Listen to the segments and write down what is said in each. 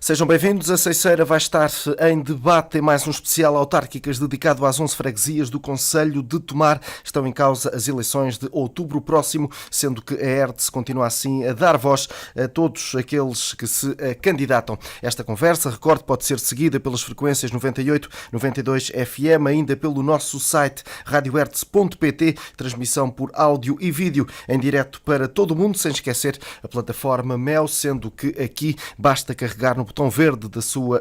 Sejam bem-vindos. A Ceiceira vai estar em debate em mais um especial autárquicas dedicado às 11 freguesias do Concelho de Tomar. Estão em causa as eleições de outubro próximo, sendo que a ERDS continua assim a dar voz a todos aqueles que se candidatam. Esta conversa, recordo, pode ser seguida pelas frequências 98, 92 FM, ainda pelo nosso site radioerdes.pt, transmissão por áudio e vídeo em direto para todo o mundo, sem esquecer a plataforma Mel, sendo que aqui basta carregar no botão verde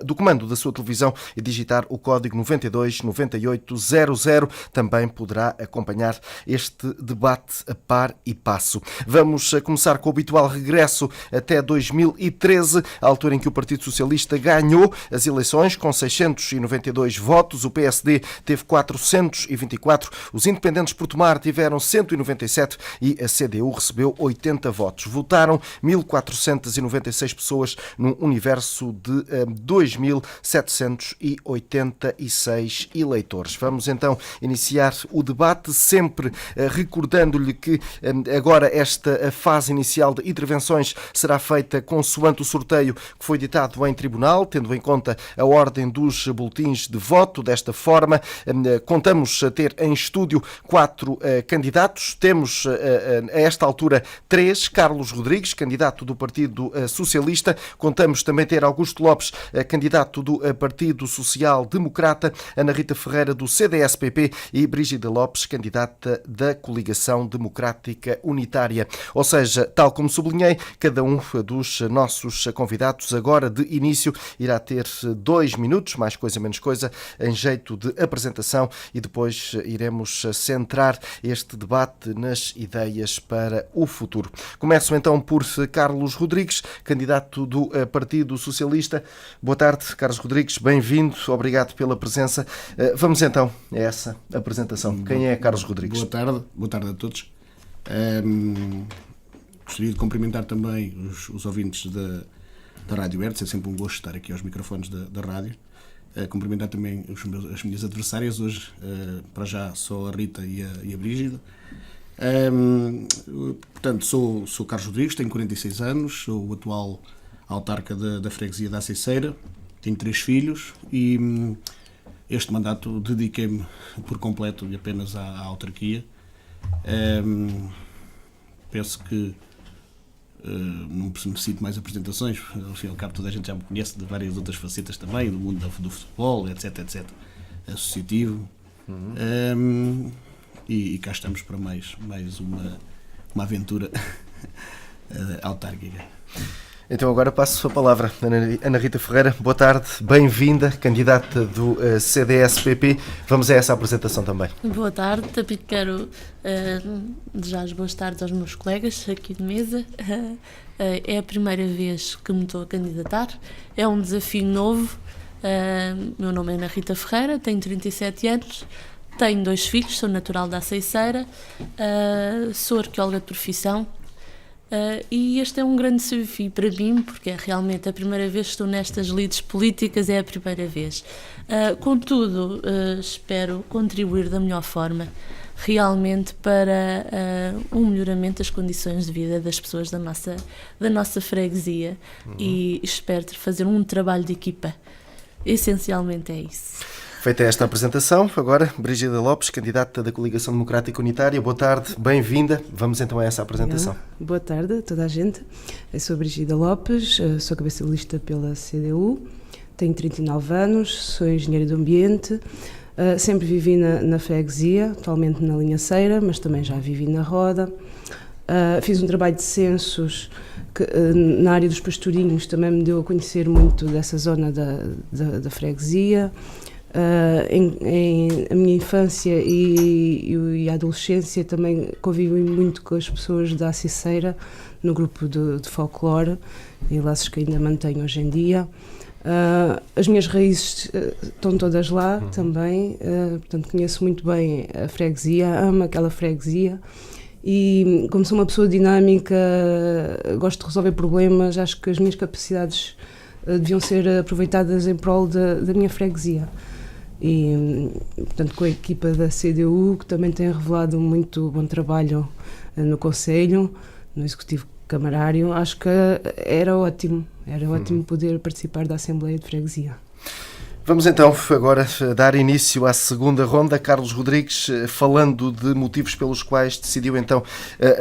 do comando da sua televisão e digitar o código 929800. Também poderá acompanhar este debate a par e passo. Vamos começar com o habitual regresso até 2013, a altura em que o Partido Socialista ganhou as eleições com 692 votos, o PSD teve 424, os independentes por Tomar tiveram 197 e a CDU recebeu 80 votos. Votaram 1.496 pessoas num universo de 2.786 eleitores. Vamos então iniciar o debate, sempre recordando-lhe que agora esta fase inicial de intervenções será feita consoante o sorteio que foi ditado em tribunal, tendo em conta a ordem dos boletins de voto. Desta forma, contamos ter em estúdio 4 candidatos. Temos a esta altura 3. Carlos Rodrigues, candidato do Partido Socialista. Contamos também ter Augusto Lopes, candidato do Partido Social Democrata, Ana Rita Ferreira do CDS-PP e Brígida Lopes, candidata da Coligação Democrática Unitária. Ou seja, tal como sublinhei, cada um dos nossos convidados agora de início irá ter 2 minutos, mais coisa menos coisa, em jeito de apresentação, e depois iremos centrar este debate nas ideias para o futuro. Começo então por Carlos Rodrigues, candidato do Partido Socialista. Boa tarde, Carlos Rodrigues, bem-vindo, obrigado pela presença. Vamos então a essa apresentação. Quem é Carlos Rodrigues? Boa tarde a todos. Gostaria de cumprimentar também os ouvintes da Rádio Erdes, é sempre um gosto estar aqui aos microfones da rádio. Cumprimentar também as minhas adversárias hoje, para já só a Rita e a Brígida. Portanto, sou Carlos Rodrigues, tenho 46 anos, sou o atual autarca da freguesia da Ceiceira, tenho 3 filhos e este mandato dediquei-me por completo e apenas à autarquia. Penso que não necessito mais apresentações, ao fim e ao cabo toda a gente já me conhece de várias outras facetas também, do mundo do futebol, etc, associativo. E cá estamos para mais uma aventura autárquica. Então agora passo a palavra a Ana Rita Ferreira. Boa tarde, bem-vinda, candidata do CDS-PP. Vamos a essa apresentação também. Boa tarde, também quero desejar as boas tardes aos meus colegas aqui de mesa. É a primeira vez que me estou a candidatar, é um desafio novo. Meu nome é Ana Rita Ferreira, tenho 37 anos, tenho 2 filhos, sou natural da Ceiceira, sou arqueóloga de profissão. E este é um grande desafio para mim, porque é realmente a primeira vez que estou nestas lides políticas, é a primeira vez. Contudo, espero contribuir da melhor forma, realmente, para um melhoramento das condições de vida das pessoas da nossa freguesia. E espero fazer um trabalho de equipa. Essencialmente é isso. Feita esta apresentação, agora Brígida Lopes, candidata da Coligação Democrática Unitária. Boa tarde, bem-vinda. Vamos então a essa apresentação. Boa tarde a toda a gente. Eu sou Brígida Lopes, sou cabeça de lista pela CDU, tenho 39 anos, sou engenheira do ambiente, sempre vivi na freguesia, atualmente na Linha Ceira, mas também já vivi na Roda. Fiz um trabalho de censos que, na área dos pastorinhos, também me deu a conhecer muito dessa zona da freguesia. A minha infância e a adolescência também convivi muito com as pessoas da Ceiceira no grupo de folclore e laços que ainda mantenho hoje em dia. As minhas raízes estão todas lá também, portanto conheço muito bem a freguesia, amo aquela freguesia e como sou uma pessoa dinâmica, gosto de resolver problemas, acho que as minhas capacidades deviam ser aproveitadas em prol da minha freguesia. E, portanto, com a equipa da CDU, que também tem revelado muito bom trabalho no Conselho, no Executivo camarário, acho que era ótimo poder participar da Assembleia de Freguesia. Vamos então agora dar início à segunda ronda. Carlos Rodrigues, falando de motivos pelos quais decidiu então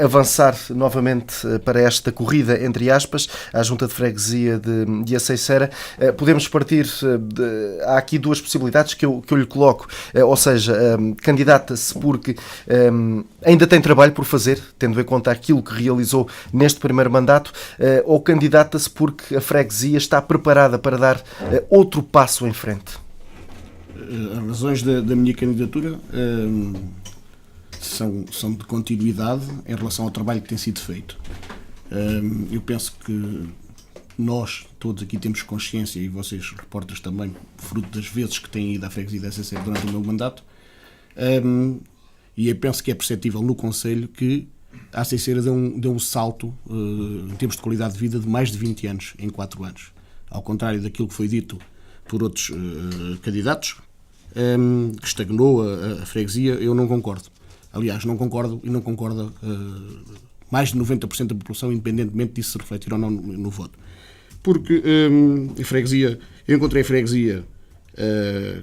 avançar novamente para esta corrida, entre aspas, à Junta de Freguesia de Aceiceira, podemos partir, há aqui duas possibilidades que eu lhe coloco, ou seja, candidata-se porque ainda tem trabalho por fazer, tendo em conta aquilo que realizou neste primeiro mandato, ou candidata-se porque a freguesia está preparada para dar outro passo em frente. As razões da minha candidatura são de continuidade em relação ao trabalho que tem sido feito. Eu penso que nós todos aqui temos consciência, e vocês, repórteres também, fruto das vezes que têm ido à freguesia da Aceiceira durante o meu mandato, e eu penso que é perceptível no Conselho que a Aceiceira deu um salto em termos de qualidade de vida de mais de 20 anos em 4 anos. Ao contrário daquilo que foi dito por outros candidatos, que estagnou a freguesia, eu não concordo. Aliás, não concordo e não concorda mais de 90% da população, independentemente disso se refletir ou não no voto. Porque a freguesia, eu encontrei a freguesia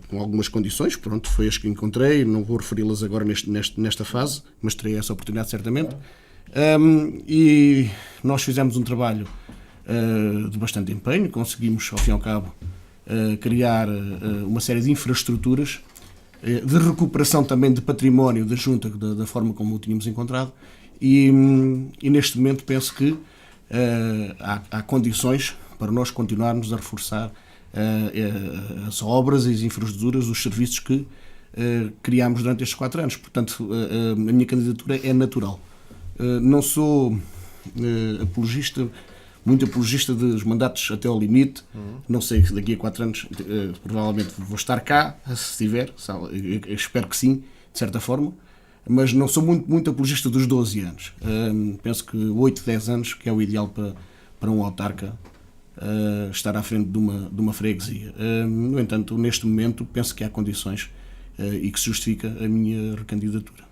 com algumas condições, pronto, foi as que encontrei, não vou referi-las agora nesta fase, mas terei essa oportunidade certamente. E nós fizemos um trabalho de bastante empenho, conseguimos, ao fim e ao cabo, criar uma série de infraestruturas, de recuperação também de património da Junta, da forma como o tínhamos encontrado, e neste momento penso que há condições para nós continuarmos a reforçar as obras e as infraestruturas, os serviços que criámos durante estes 4 anos. Portanto, a minha candidatura é natural. Não sou muito apologista dos mandatos até ao limite. Não sei se daqui a 4 anos provavelmente vou estar cá, se estiver, eu espero que sim, de certa forma, mas não sou muito apologista dos 12 anos. Penso que 8, 10 anos que é o ideal para um autarca estar à frente de uma freguesia. No entanto, neste momento, penso que há condições e que se justifica a minha recandidatura.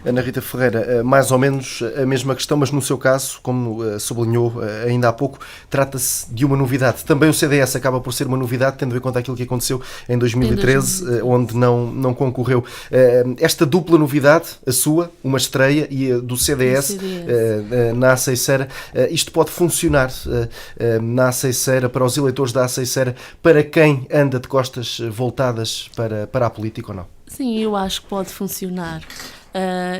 Ana Rita Ferreira, mais ou menos a mesma questão, mas no seu caso, como sublinhou ainda há pouco, trata-se de uma novidade. Também o CDS acaba por ser uma novidade, tendo em conta aquilo que aconteceu em 2013, onde não concorreu. Esta dupla novidade, a sua, uma estreia, e a do CDS na Aceiceira, isto pode funcionar na Aceiceira, para os eleitores da Aceiceira, para quem anda de costas voltadas para a política ou não? Sim, eu acho que pode funcionar.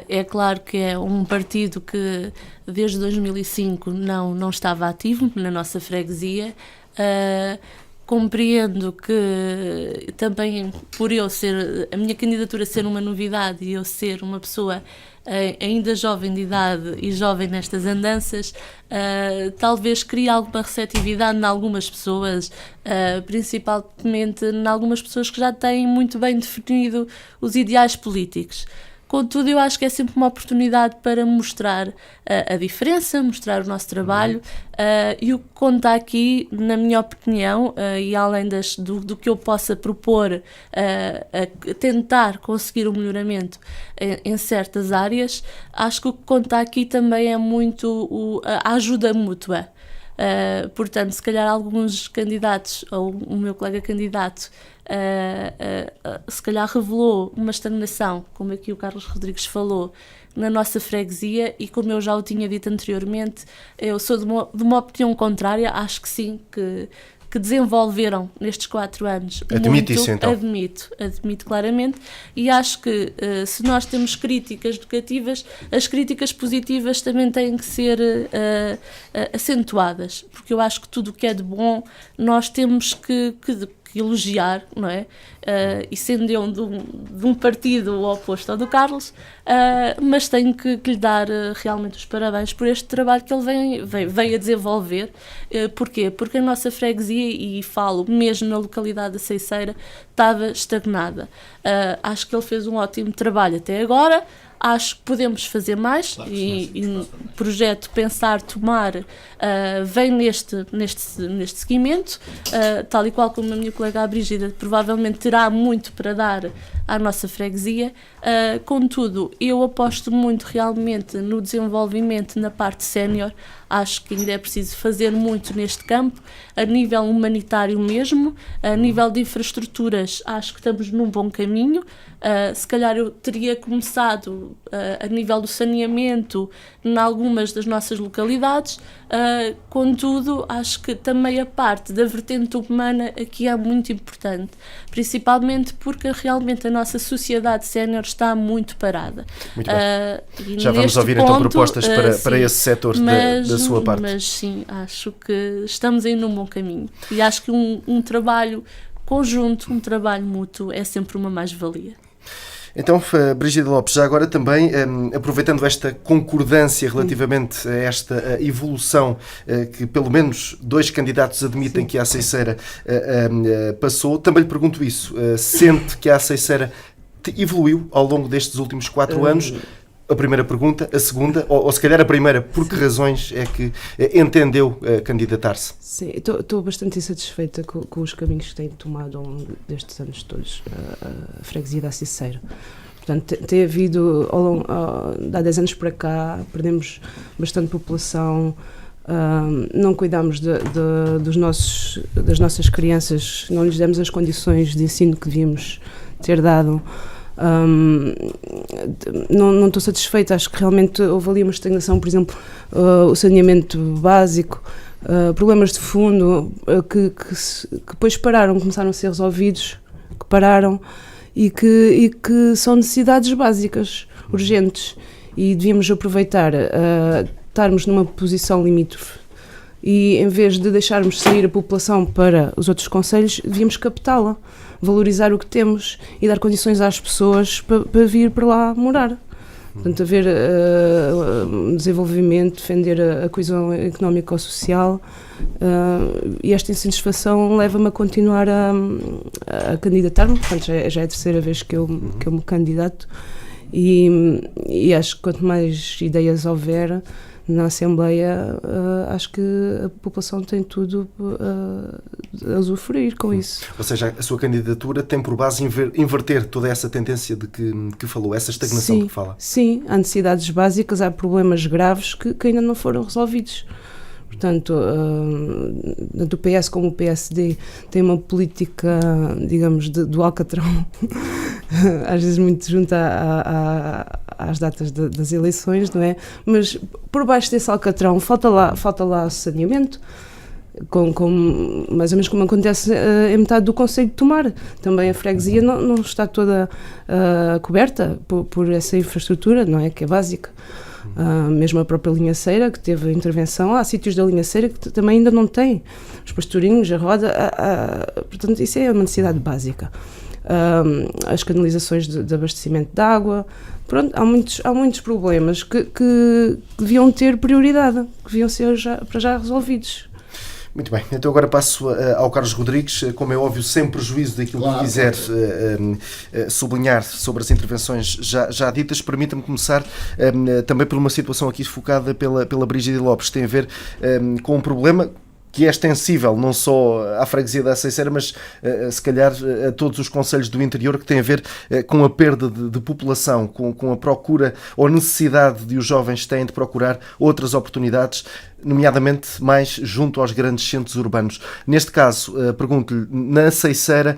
É claro que é um partido que desde 2005 não estava ativo na nossa freguesia. Compreendo que também por a minha candidatura ser uma novidade e eu ser uma pessoa ainda jovem de idade e jovem nestas andanças, talvez crie alguma receptividade em algumas pessoas, principalmente em algumas pessoas que já têm muito bem definido os ideais políticos. Contudo, eu acho que é sempre uma oportunidade para mostrar a diferença, mostrar o nosso trabalho, e o que conta aqui, na minha opinião, e além do que eu possa propor, a tentar conseguir um melhoramento em certas áreas, acho que o que conta aqui também é muito a ajuda mútua. Portanto, se calhar alguns candidatos, ou o meu colega candidato, se calhar revelou uma estagnação, como aqui o Carlos Rodrigues falou, na nossa freguesia, e como eu já o tinha dito anteriormente, eu sou de uma opinião contrária. Acho que sim, que desenvolveram nestes 4 anos. Admite isso, então? Admito claramente, e acho que se nós temos críticas negativas, as críticas positivas também têm que ser acentuadas, porque eu acho que tudo o que é de bom nós temos que elogiar, não é? E sendo eu de um partido oposto ao do Carlos, mas tenho que lhe dar realmente os parabéns por este trabalho que ele veio a desenvolver. Porquê? Porque a nossa freguesia, e falo mesmo na localidade da Aceiceira, estava estagnada. Acho que ele fez um ótimo trabalho até agora. Acho que podemos fazer mais, claro, e o projeto Pensar, Tomar vem neste seguimento, tal e qual como a minha colega a Brígida provavelmente terá muito para dar à nossa freguesia. Contudo, eu aposto muito realmente no desenvolvimento na parte sénior. Acho que ainda é preciso fazer muito neste campo, a nível humanitário mesmo, a nível de infraestruturas. Acho que estamos num bom caminho. Se calhar eu teria começado a nível do saneamento em algumas das nossas localidades, contudo, acho que também a parte da vertente humana aqui é muito importante, principalmente porque realmente a nossa sociedade sénior está muito parada. Muito bem. Já vamos ouvir então propostas para esse setor da sua parte. Mas sim, acho que estamos aí num bom caminho e acho que um trabalho conjunto, um trabalho mútuo é sempre uma mais-valia. Então, Brígida Lopes, já agora também, aproveitando esta concordância relativamente a esta evolução que pelo menos 2 candidatos admitem que a Aceiceira passou, também lhe pergunto isso. Sente que a Aceiceira evoluiu ao longo destes últimos 4 anos? A primeira pergunta. A segunda, ou se calhar a primeira, por que razões é que entendeu candidatar-se? Sim, estou bastante insatisfeita com os caminhos que tem tomado ao longo destes anos todos a freguesia da Aceiceira. Portanto, tem havido, há 10 anos para cá, perdemos bastante população, não cuidamos das nossas crianças, não lhes demos as condições de ensino que devíamos ter dado. Não estou satisfeita, acho que realmente houve ali uma estagnação, por exemplo, o saneamento básico, problemas de fundo que depois começaram a ser resolvidos, que pararam e que são necessidades básicas, urgentes, e devíamos aproveitar, estarmos numa posição limítrofe e em vez de deixarmos sair a população para os outros concelhos, devíamos captá-la, valorizar o que temos e dar condições às pessoas para vir para lá morar. Portanto, haver desenvolvimento, defender a coesão económico-social, e esta insatisfação leva-me a continuar a candidatar-me. Portanto, já é a terceira vez que eu me candidato e acho que quanto mais ideias houver na Assembleia, acho que a população tem tudo a usufruir com isso. Ou seja, a sua candidatura tem por base inverter toda essa tendência de que falou, essa estagnação que fala. Sim, há necessidades básicas, há problemas graves que ainda não foram resolvidos. Portanto, tanto o PS como o PSD têm uma política, digamos, do alcatrão, às vezes muito junto às datas das eleições, não é? Mas por baixo desse alcatrão falta lá saneamento, mais ou menos como acontece em metade do concelho de Tomar. Também a freguesia não está toda coberta por essa infraestrutura, não é? Que é básica. Mesmo a própria linhaceira, que teve intervenção, há sítios da linhaceira que também ainda não têm os pastorinhos, a roda, portanto isso é uma necessidade básica. As canalizações de abastecimento de água, pronto, há muitos problemas que deviam ter prioridade, que deviam ser para já resolvidos. Muito bem, então agora passo ao Carlos Rodrigues, como é óbvio, sem prejuízo daquilo que quiser sublinhar sobre as intervenções já ditas. Permita-me começar também por uma situação aqui focada pela Brígida Lopes, que tem a ver com um problema que é extensível não só à freguesia da Aceiceira, mas se calhar a todos os concelhos do interior, que tem a ver com a perda de população, com a procura ou necessidade de os jovens têm de procurar outras oportunidades, nomeadamente mais junto aos grandes centros urbanos. Neste caso, pergunto-lhe, na Aceiceira,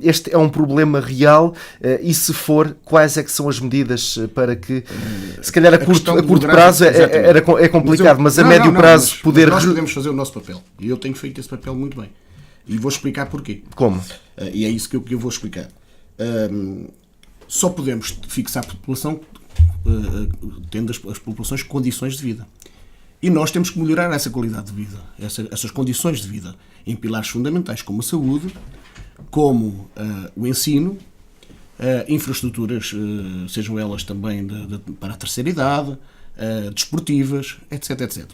este é um problema real e se for, quais é que são as medidas para que, se calhar a curto prazo é complicado, mas a médio prazo poder... Nós podemos fazer o nosso papel e eu tenho feito esse papel muito bem e vou explicar porquê. Como? E é isso que eu vou explicar. Só podemos fixar a população tendo as populações condições de vida. E nós temos que melhorar essa qualidade de vida, essas condições de vida, em pilares fundamentais como a saúde, como o ensino, infraestruturas, sejam elas também para a terceira idade, desportivas, etc. etc.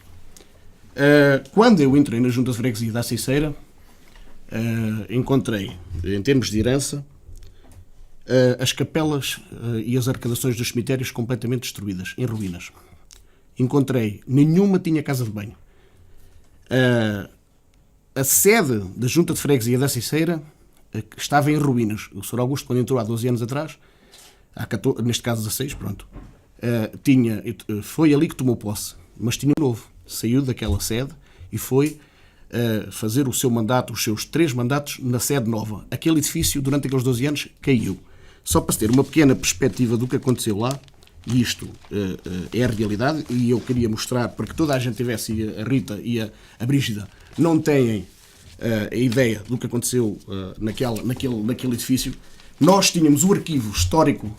Quando eu entrei na Junta de Freguesia da Aceiceira, encontrei, em termos de herança, as capelas e as arrecadações dos cemitérios completamente destruídas, em ruínas. Encontrei, nenhuma tinha casa de banho. A sede da Junta de Freguesia da Ceiceira estava em ruínas. O Sr. Augusto, quando entrou há 12 anos atrás, há 14, neste caso 16, pronto, foi ali que tomou posse, mas tinha um novo. Saiu daquela sede e foi fazer o seu mandato, os seus 3 mandatos na sede nova. Aquele edifício, durante aqueles 12 anos, caiu. Só para se ter uma pequena perspectiva do que aconteceu lá, e isto é a realidade, e eu queria mostrar para que toda a gente tivesse, e a Rita e a Brígida não têm a ideia do que aconteceu naquele edifício. Nós tínhamos o arquivo histórico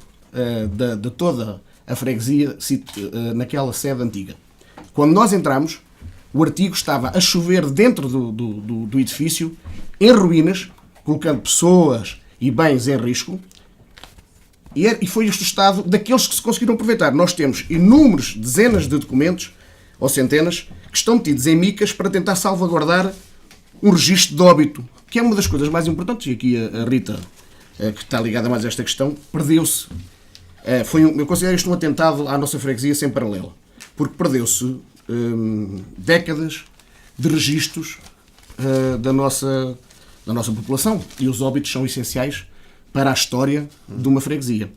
de toda a freguesia naquela sede antiga. Quando nós entramos, o artigo estava a chover dentro do edifício, em ruínas, colocando pessoas e bens em risco, e foi este o estado daqueles que se conseguiram aproveitar. Nós temos inúmeros, dezenas de documentos, ou centenas, que estão metidos em micas para tentar salvaguardar um registro de óbito, que é uma das coisas mais importantes, e aqui a Rita, que está ligada mais a esta questão, perdeu-se. Eu considero isto um atentado à nossa freguesia sem paralelo, porque perdeu-se décadas de registros da nossa população, e os óbitos são essenciais para a história de uma freguesia.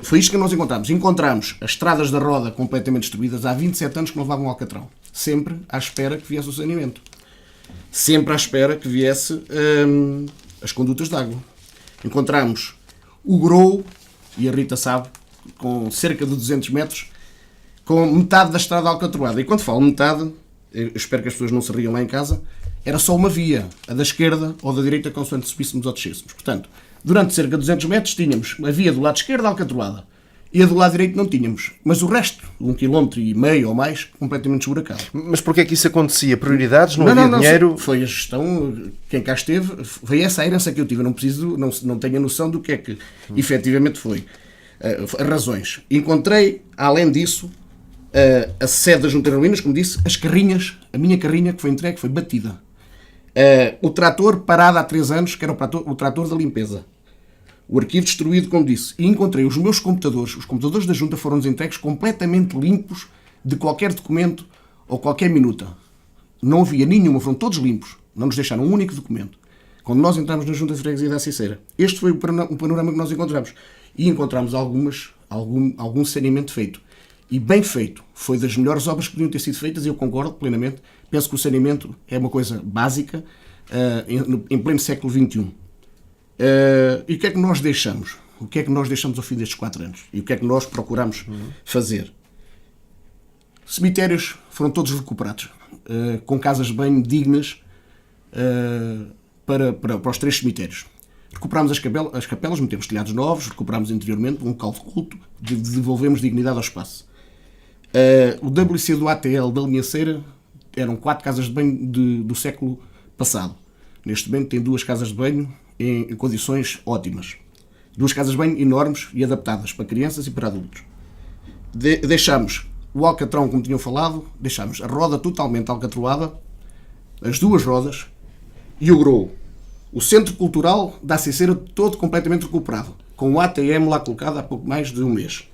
Foi isto que nós encontramos. Encontramos as estradas da Roda completamente destruídas há 27 anos que não levavam ao Alcatrão. Sempre à espera que viesse o saneamento. Sempre à espera que viesse as condutas de água. Encontramos o Grou, e a Rita sabe, com cerca de 200 metros, com metade da estrada alcatroada. E quando falo metade, eu espero que as pessoas não se riam lá em casa, era só uma via, a da esquerda ou da direita, consoante subíssemos ou descêssemos. Portanto, durante cerca de 200 metros tínhamos a via do lado esquerdo alcatroada e a do lado direito não tínhamos. Mas o resto, 1,5 km ou mais, completamente esburacado. Mas porquê é que isso acontecia? Prioridades? Não havia dinheiro? Foi a gestão, quem cá esteve, foi essa a herança que eu tive. Eu não tenho a noção do que é que efetivamente foi. As razões. Encontrei, além disso, a sede da Junta de Ruínas, como disse, as carrinhas, a minha carrinha que foi entregue, foi batida. O trator parado há 3 anos, que era o trator da limpeza. O arquivo destruído, como disse. E encontrei os meus computadores. Os computadores da Junta foram-nos entregues completamente limpos de qualquer documento ou qualquer minuta. Não havia nenhuma, foram todos limpos. Não nos deixaram um único documento. Quando nós entramos na Junta de Freguesia da Ceiceira, este foi o panorama que nós encontramos. E encontramos algum saneamento feito. E bem feito. Foi das melhores obras que podiam ter sido feitas e eu concordo plenamente. Penso que o saneamento é uma coisa básica em pleno século XXI. E o que é que nós deixamos? O que é que nós deixamos ao fim destes 4 anos? E o que é que nós procuramos fazer? Cemitérios foram todos recuperados, com casas de banho dignas para os 3 cemitérios. Recuperámos as capelas, metemos telhados novos, recuperámos interiormente um local de culto, devolvemos dignidade ao espaço. O WC do ATL da Linhaceira eram 4 casas de banho do século passado. Neste momento tem 2 casas de banho em condições ótimas. 2 casas de banho enormes e adaptadas para crianças e para adultos. Deixamos o Alcatrão, como tinham falado, deixamos a roda totalmente alcatroada, as 2 rodas e o Grou. O Centro Cultural da Ceiceira todo completamente recuperado, com o ATM lá colocado há pouco mais de um mês.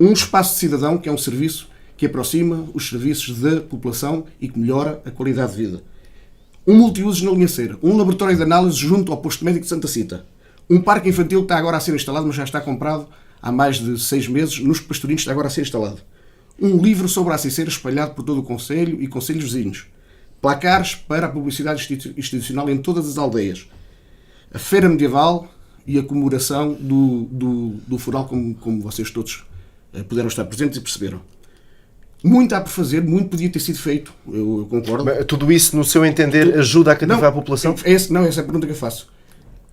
Um espaço de cidadão, que é um serviço que aproxima os serviços da população e que melhora a qualidade de vida. Um multiusos na Linhaceira, um laboratório de análise junto ao posto médico de Santa Cita, um parque infantil que está agora a ser instalado, mas já está comprado há mais de 6 meses, nos Pastorinhos está agora a ser instalado. Um livro sobre a Ceiceira espalhado por todo o concelho e concelhos vizinhos. Placares para a publicidade institucional em todas as aldeias. A feira medieval e a comemoração do Foral, como vocês todos puderam estar presentes e perceberam. Muito há por fazer, muito podia ter sido feito, eu concordo. Mas tudo isso, no seu entender, ajuda a cativar a população? Essa é a pergunta que eu faço.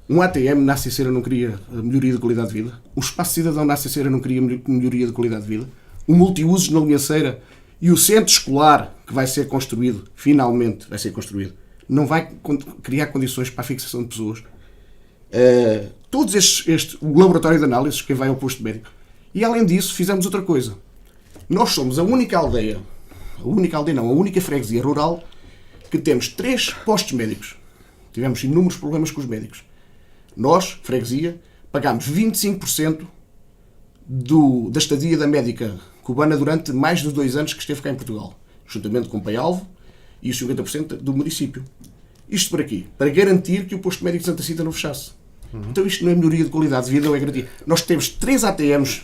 Um ATM na Ceiceira não queria melhoria de qualidade de vida. O Espaço Cidadão na Ceiceira não queria melhoria de qualidade de vida. O multiusos na Linhaceira e o centro escolar que vai ser construído, finalmente vai ser construído, não vai criar condições para a fixação de pessoas. Todos o laboratório de análises, quem vai ao posto médico. E além disso, fizemos outra coisa. Nós somos a única freguesia rural que temos 3 postos médicos. Tivemos inúmeros problemas com os médicos. Nós, freguesia, pagámos 25% da estadia da médica cubana durante mais de 2 anos que esteve cá em Portugal, juntamente com o Pai-Alvo e os 50% do município. Isto para quê? Para garantir que o posto médico de Santa Cita não fechasse. Então isto não é melhoria de qualidade de vida, ou é garantia. Nós temos 3 ATMs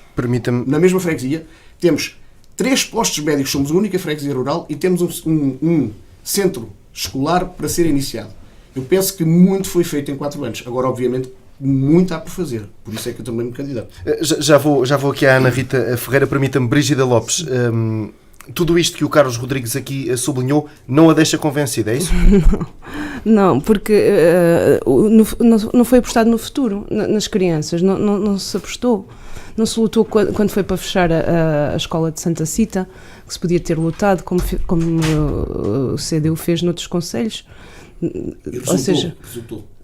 na mesma freguesia, temos 3 postos médicos, somos a única freguesia rural e temos um centro escolar para ser iniciado. Eu penso que muito foi feito em 4 anos. Agora, obviamente, muito há por fazer. Por isso é que eu também me candidato. Já vou aqui à Ana Rita Ferreira. Permita-me, Brígida Lopes. Tudo isto que o Carlos Rodrigues aqui sublinhou não a deixa convencida, é isso? Não, porque não foi apostado no futuro, nas crianças. Não se apostou. Não se lutou quando foi para fechar a escola de Santa Cita, que se podia ter lutado, como o CDU fez noutros concelhos. Ou seja,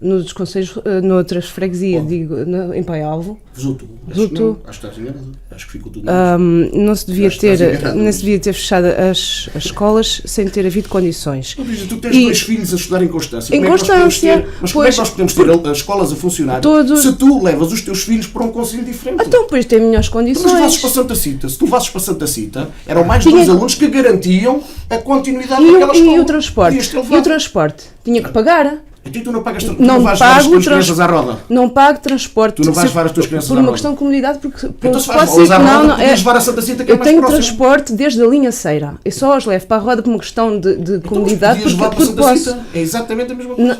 nos concelhos, noutras freguesias, digo, em Pai-Alvo. Resultou. Acho que estás enganado. Acho que ficou tudo não se devia ter fechado as escolas sem ter havido condições. Tu tens 2 filhos a estudar em Constância. Em Constância. Mas como é que nós podemos ter as escolas a funcionar se tu levas os teus filhos para um concelho diferente? Então, depois tem melhores condições. Tu vasses para Santa Cita. Se tu vasses para Santa Cita, eram mais 2 alunos que garantiam a continuidade daquela escola. E o transporte? Tinha que pagar. Então tu não pagas, tu não vais levar as tuas crianças à roda? Não pago transporte. Tu não vais levar as tuas crianças à roda? Por uma questão de comunidade, porque então se pode ser que não é. Levar a Santa Cita, que é mais tenho próximo. Transporte desde a linha Ceira. Eu só os levo para a roda por uma questão de comunidade. Porque posso. É exatamente a mesma coisa.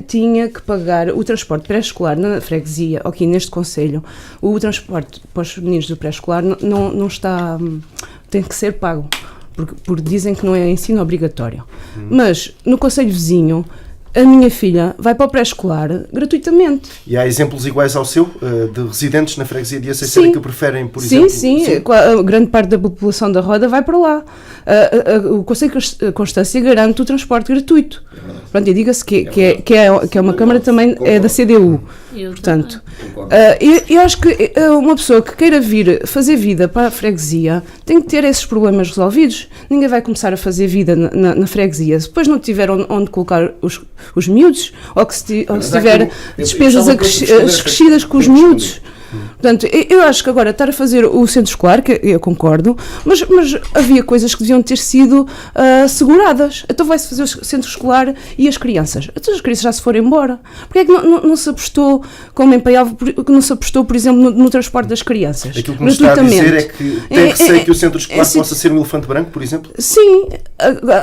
Tinha que pagar o transporte pré-escolar na freguesia, aqui neste concelho. O transporte para os meninos do pré-escolar não está... Tem que ser pago. Porque dizem que não é ensino obrigatório. Mas no concelho vizinho, a minha filha vai para o pré-escolar gratuitamente. E há exemplos iguais ao seu, de residentes na freguesia de Aceiceira que preferem, por exemplo... Sim. A grande parte da população da Roda vai para lá. O Conselho de Constância garante o transporte gratuito. Pronto, e diga-se que é uma Câmara também, é da CDU. Portanto, eu acho que uma pessoa que queira vir fazer vida para a freguesia tem que ter esses problemas resolvidos. Ninguém vai começar a fazer vida na freguesia se depois não tiver onde colocar os miúdos, ou se tiver despesas acrescidas com os miúdos. Portanto, eu acho que agora estar a fazer o centro escolar, que eu concordo, mas havia coisas que deviam ter sido asseguradas. Então vai-se fazer o centro escolar e as crianças? Então as crianças já se foram embora. Porquê é que não se apostou, como em Pai-Alvo, que não se apostou, por exemplo, no transporte das crianças? Aquilo que nos está a dizer é que tem receio que o centro escolar possa ser um elefante branco, por exemplo? Sim,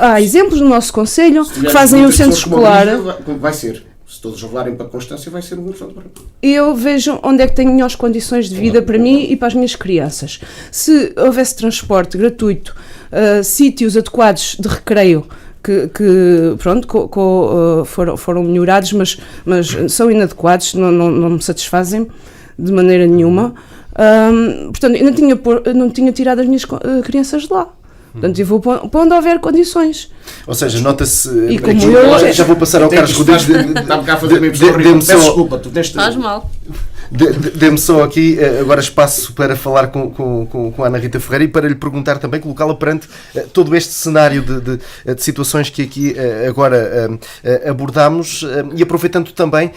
há exemplos no nosso concelho que fazem o centro escolar. Vai ser. Se todos levarem para a Constância, vai ser um elefante branco. Eu vejo onde é que tenho melhores condições de vida para mim e para as minhas crianças. Se houvesse transporte gratuito, sítios adequados de recreio, que foram melhorados, mas são inadequados, não me satisfazem de maneira nenhuma. Portanto, eu não tinha tirado as minhas crianças de lá. Portanto, eu vou para onde houver condições. Ou seja, nota-se... E como eu já vou passar ao Carlos Rodrigues. Está-me cá a fazer meio pessoa horrível. Peço desculpa, tu tens... Faz mal. Dê-me só aqui agora espaço para falar com a Ana Rita Ferreira e para lhe perguntar também, colocá-la perante todo este cenário de situações que aqui agora abordamos e aproveitando também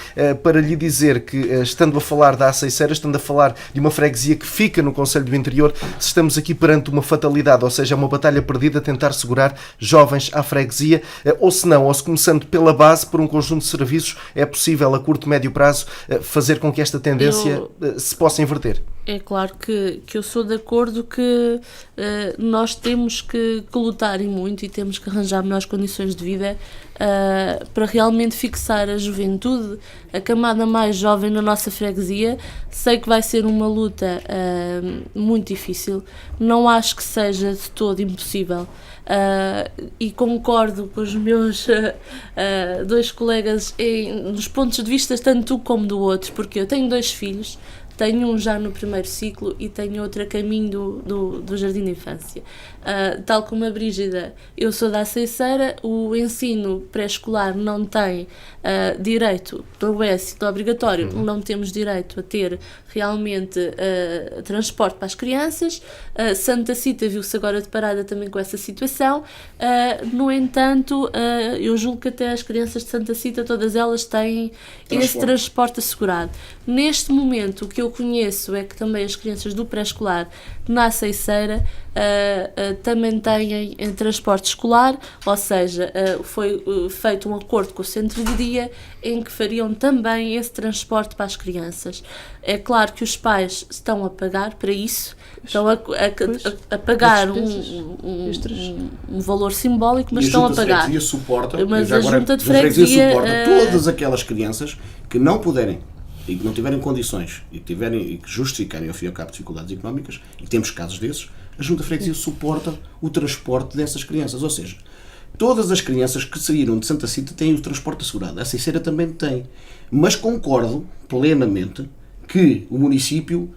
para lhe dizer que, estando a falar da Aceiceira, estando a falar de uma freguesia que fica no Concelho do Interior, se estamos aqui perante uma fatalidade, ou seja, uma batalha perdida a tentar segurar jovens à freguesia, ou se não, ou se começando pela base, por um conjunto de serviços, é possível a curto e médio prazo fazer com que esta tendência se possa inverter. É claro que eu sou de acordo que nós temos que lutar e muito e temos que arranjar melhores condições de vida para realmente fixar a juventude, a camada mais jovem na nossa freguesia. Sei que vai ser uma luta muito difícil, não acho que seja de todo impossível. E concordo com os meus 2 colegas nos pontos de vista, tanto um como do outro, porque eu tenho 2 filhos, tenho um já no primeiro ciclo e tenho outro a caminho do jardim de infância. Tal como a Brígida, eu sou da Aceiceira, o ensino pré-escolar não tem direito, não é ciclo obrigatório, não temos direito a ter realmente transporte para as crianças. Santa Cita viu-se agora deparada também com essa situação. No entanto, eu julgo que até as crianças de Santa Cita, todas elas têm esse transporte assegurado. Neste momento, o que eu conheço é que também as crianças do pré-escolar na Aceiceira também têm transporte escolar, ou seja, foi feito um acordo com o centro de dia em que fariam também esse transporte para as crianças. É claro que os pais estão a pagar para isso, estão a pagar um valor simbólico, mas estão a pagar. Mas a Junta de Freguesia suporta todas aquelas crianças que não puderem e que não tiverem condições e que justificarem ao fim e ao cabo dificuldades económicas, e temos casos desses, a Junta de Freguesia suporta o transporte dessas crianças. Ou seja, todas as crianças que saíram de Santa Cita têm o transporte assegurado. A Aceiceira também tem. Mas concordo plenamente que o município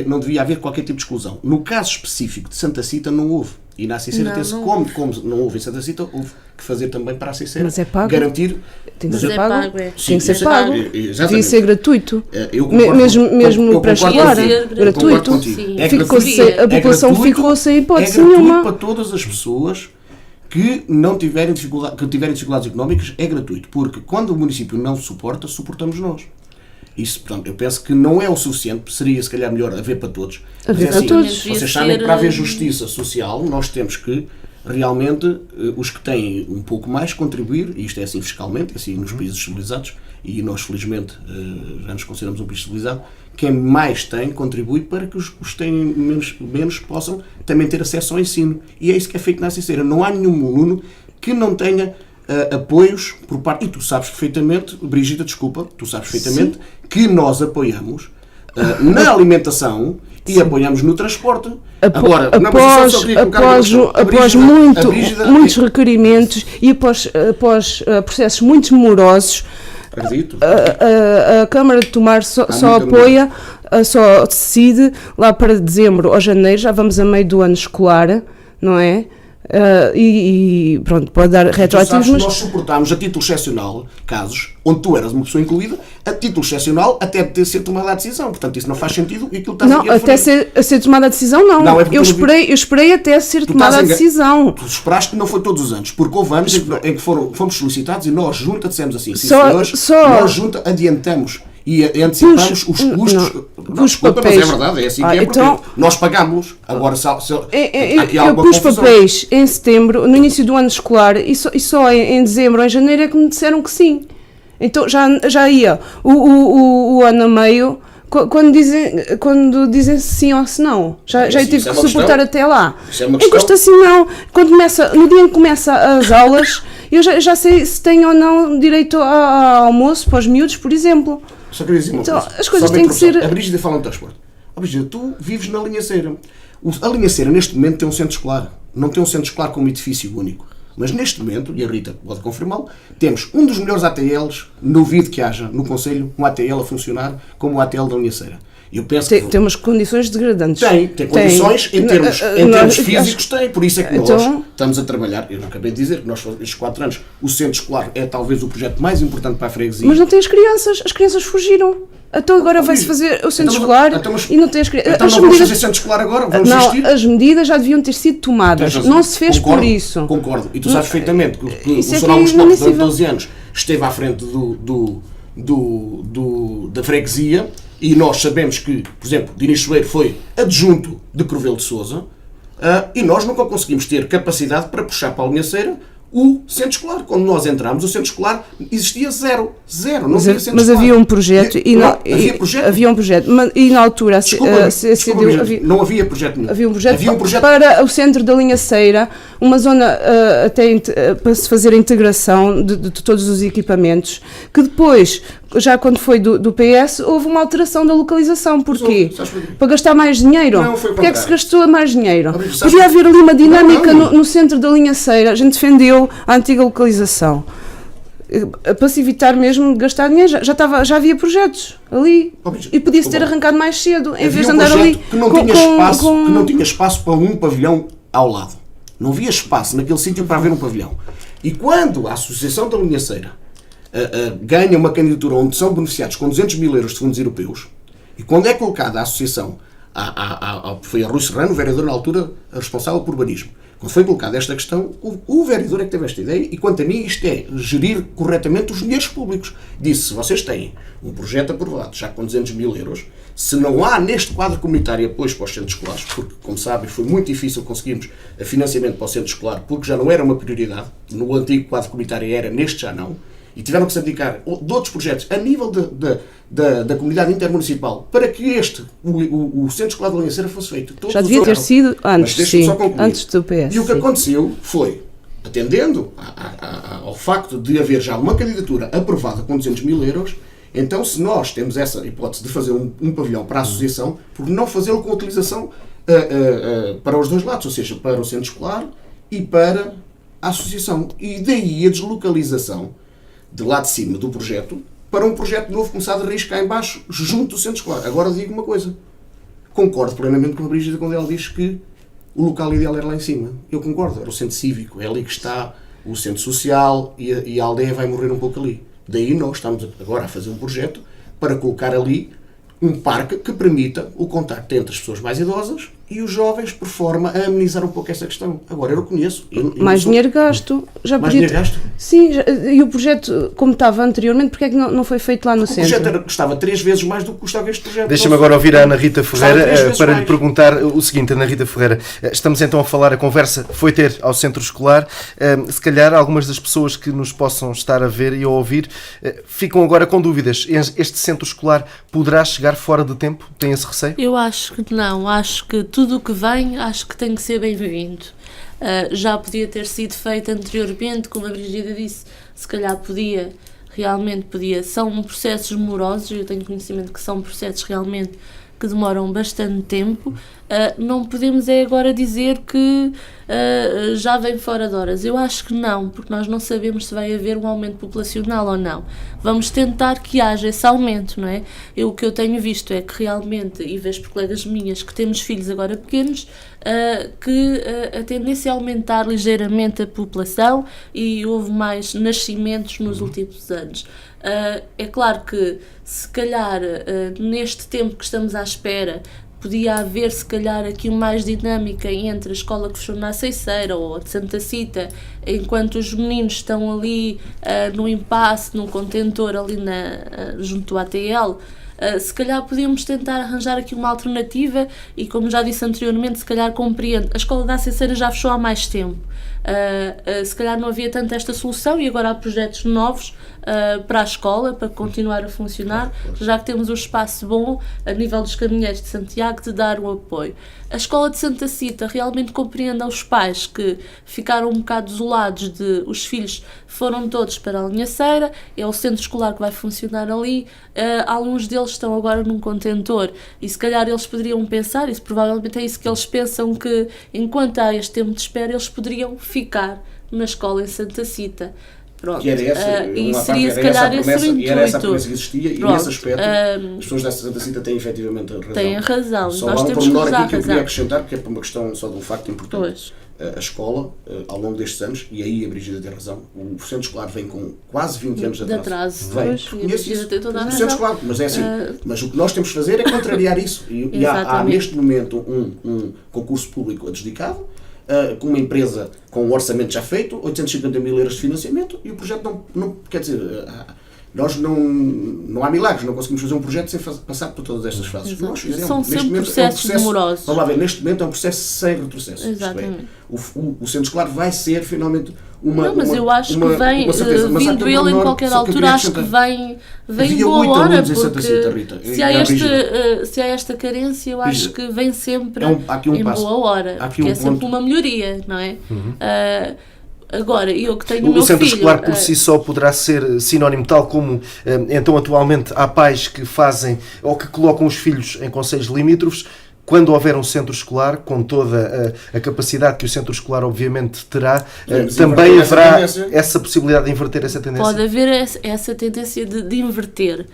não devia haver qualquer tipo de exclusão. No caso específico de Santa Cita não houve. E na Aceiceira como não houve em Santa Cita, houve que fazer também para a Aceiceira. Mas é pago. Garantir... Tem que ser pago. Sim, tem que ser pago. Devia ser gratuito. Eu concordo, mesmo no pré-escolar. Gratuito. A população ficou sem hipótese nenhuma. Para todas as pessoas que tiverem dificuldades económicas, é gratuito. Porque quando o município não suporta, suportamos nós. Isso, portanto, eu penso que não é o suficiente, seria se calhar melhor haver para todos. Haver para todos. Vocês sabem que para haver justiça social, nós temos que realmente os que têm um pouco mais contribuir, e isto é assim fiscalmente, é assim nos países civilizados, e nós felizmente já nos consideramos um país civilizado, quem mais tem contribui para que os que têm menos possam também ter acesso ao ensino. E é isso que é feito na Aceiceira. Não há nenhum aluno que não tenha apoios por parte, e tu sabes perfeitamente, Brígida, desculpa, tu sabes perfeitamente que nós apoiamos na alimentação e apoiamos no transporte. Agora, após muitos requerimentos e após processos muito demorosos, a Câmara de Tomar só apoia, só decide lá para dezembro ou janeiro, já vamos a meio do ano escolar, não é? E pronto, pode dar retroativos. Nós suportámos a título excepcional casos onde tu eras uma pessoa incluída, a título excepcional até ter sido tomada a decisão. Portanto, isso não faz sentido e aquilo está não, até ser tomada a decisão, não. Eu esperei até ser tomada a decisão. Tu esperaste que não foi todos os anos, porque houve anos em que fomos solicitados e nós, junta, dissemos assim: nós, junta, adiantamos e antecipamos os custos. Os papéis. Mas é verdade, é assim que é, porque nós pagámos. Agora, eu pus papéis em setembro, no início do ano escolar, e só em dezembro ou em janeiro é que me disseram que sim. Então já ia o ano a meio, quando dizem sim ou se não. Já eu tive que suportar até lá. Enquanto assim não, no dia em que começa as aulas, eu já sei se tenho ou não direito ao almoço para os miúdos, por exemplo. Só queria dizer uma coisa. As coisas têm que ser... A Brígida fala no transporte. Brígida, tu vives na Linha Ceira. A Linha Ceira, neste momento, tem um centro escolar. Não tem um centro escolar com um edifício único. Mas neste momento, e a Rita pode confirmá-lo, temos um dos melhores ATLs, duvido que haja no Conselho um ATL a funcionar como o ATL da Linha Ceira. Eu penso que tem umas condições degradantes. Tem condições em termos físicos, tem. Por isso é que nós estamos a trabalhar. Eu não acabei de dizer que nós, estes 4 anos, o centro escolar é talvez o projeto mais importante para a freguesia. Mas não tem as crianças fugiram. Então agora vai-se fazer o centro escolar e não tem as crianças. Então não vamos fazer centro escolar agora? Vamos existir? As medidas já deviam ter sido tomadas. Não se fez por isso. Concordo. E tu sabes perfeitamente que o Sr. Augusto Lopes, durante 12 anos, esteve à frente da freguesia. E nós sabemos que, por exemplo, Dinis Soeiro foi adjunto de Crovelo de Sousa e nós nunca conseguimos ter capacidade para puxar para a Linha Ceira o centro escolar. Quando nós entramos, o centro escolar existia zero. Não havia centro escolar. Mas havia um projeto. Havia um projeto? E na altura... não havia projeto nenhum. Havia um projeto para o centro da Linha Ceira, uma zona até para se fazer a integração de todos os equipamentos, que depois, já quando foi do PS, houve uma alteração da localização. Porquê? Para gastar mais dinheiro? Não, foi porque é que se gastou mais dinheiro? Podia haver ali uma dinâmica no centro da Linha Ceira. A gente defendeu a antiga localização. Para se evitar mesmo de gastar dinheiro, já havia projetos ali. E podia-se ter arrancado mais cedo, em vez de andar ali que não tinha espaço para um pavilhão ao lado. Não havia espaço naquele sítio para haver um pavilhão. E quando a Associação da Linhaceira ganha uma candidatura onde são beneficiados com 200 mil euros de fundos europeus, e quando é colocada a associação, foi a Rui Serrano, o vereador na altura responsável por urbanismo, quando foi colocada esta questão, o vereador é que teve esta ideia, e quanto a mim isto é gerir corretamente os dinheiros públicos. Disse, se vocês têm um projeto aprovado, já com 200 mil euros, se não há neste quadro comunitário apoio para os centros escolares, porque, como sabem, foi muito difícil conseguirmos financiamento para o centro escolar, porque já não era uma prioridade, no antigo quadro comunitário era, neste já não, e tiveram que se abdicar de outros projetos a nível da comunidade intermunicipal para que o Centro Escolar de Linhaceira fosse feito. Já devia ter sido antes, sim, antes do PS. E o que aconteceu foi, atendendo ao facto de haver já uma candidatura aprovada com 200 mil euros, então se nós temos essa hipótese de fazer um pavilhão para a associação, por não fazê-lo com utilização para os dois lados, ou seja, para o centro escolar e para a associação. E daí a deslocalização de lá de cima do projeto para um projeto novo começado a raiz cá em baixo, junto do centro escolar. Agora digo uma coisa, concordo plenamente com a Brígida quando ela diz que o local ideal era lá em cima. Eu concordo, era o centro cívico, é ali que está o centro social e a aldeia vai morrer um pouco ali. Daí nós estamos agora a fazer um projeto para colocar ali um parque que permita o contacto entre as pessoas mais idosas e os jovens, por forma a amenizar um pouco essa questão. Agora, eu reconheço... Mais dinheiro gasto. Já mais podia... dinheiro gasto? Sim, e o projeto, como estava anteriormente, porque é que não foi feito lá no centro? O projeto custava 3 vezes mais do que custava este projeto. Deixa-me agora ouvir a Ana Rita Ferreira para lhe perguntar o seguinte. Ana Rita Ferreira, estamos então a falar, a conversa foi ter ao centro escolar. Se calhar algumas das pessoas que nos possam estar a ver e a ouvir ficam agora com dúvidas. Este centro escolar poderá chegar fora de tempo? Tem esse receio? Eu acho que não. Acho que tudo o que vem, acho que tem que ser bem-vindo. Já podia ter sido feito anteriormente, como a Brígida disse, se calhar realmente podia. São processos morosos, eu tenho conhecimento que são processos realmente que demoram bastante tempo. Não podemos agora dizer que já vem fora de horas. Eu acho que não, porque nós não sabemos se vai haver um aumento populacional ou não. Vamos tentar que haja esse aumento, não é? O que eu tenho visto é que realmente, e vejo por colegas minhas que temos filhos agora pequenos, que a tendência é aumentar ligeiramente a população e houve mais nascimentos nos últimos anos. É claro que, se calhar, neste tempo que estamos à espera, podia haver, se calhar, aqui mais dinâmica entre a escola que fechou na Aceiceira ou a de Santa Cita, enquanto os meninos estão ali no impasse, num contentor ali junto à ATL. Se calhar podíamos tentar arranjar aqui uma alternativa e, como já disse anteriormente, se calhar compreendo. A escola da Aceiceira já fechou há mais tempo. Se calhar não havia tanto esta solução e agora há projetos novos para a escola, para continuar a funcionar, já que temos um espaço bom a nível dos caminheiros de Santiago de dar o apoio. A escola de Santa Cita realmente compreende aos pais que ficaram um bocado desolados de os filhos foram todos para a Linhaceira, é o centro escolar que vai funcionar ali, alguns deles estão agora num contentor e se calhar eles poderiam pensar, e provavelmente é isso que eles pensam, que enquanto há este tempo de espera eles poderiam ficar na escola em Santa Cita. Pronto. Que era essa, e seria se calhar esse o intuito. E era essa a promessa que existia. Pronto. E nesse aspecto as pessoas da Santa Cita têm efetivamente razão. Têm razão. Só nós há um temos que pormenor usar aqui que eu razão. queria acrescentar, que é por uma questão só de um facto importante. Pois. A escola, ao longo destes anos, e aí a Brígida tem razão, o centro escolar vem com quase 20 anos de atraso. Reconheço isso. O centro escolar, mas é assim. Mas o que nós temos de fazer é contrariar isso. E há neste momento um concurso público adjudicado, com uma empresa com um orçamento já feito, 850 mil euros de financiamento, e o projeto não quer dizer, nós não há milagres, não conseguimos fazer um projeto sem passar por todas estas fases. Nós fizemos. São sempre processos demorosos. Vamos lá ver, neste momento é um processo sem retrocesso. Exatamente. O centro escolar vai ser finalmente uma. Não, mas eu acho que vem, vindo ele em qualquer altura, acho que vem em boa hora, porque se há esta carência, eu acho que vem sempre em boa hora, porque é sempre uma melhoria, não é? Agora, eu que tenho o meu centro filho... escolar por si só poderá ser sinónimo, tal como então atualmente há pais que fazem ou que colocam os filhos em concelhos limítrofes, quando houver um centro escolar, com toda a capacidade que o centro escolar obviamente terá, também haverá essa possibilidade de inverter essa tendência? Pode haver essa tendência de inverter.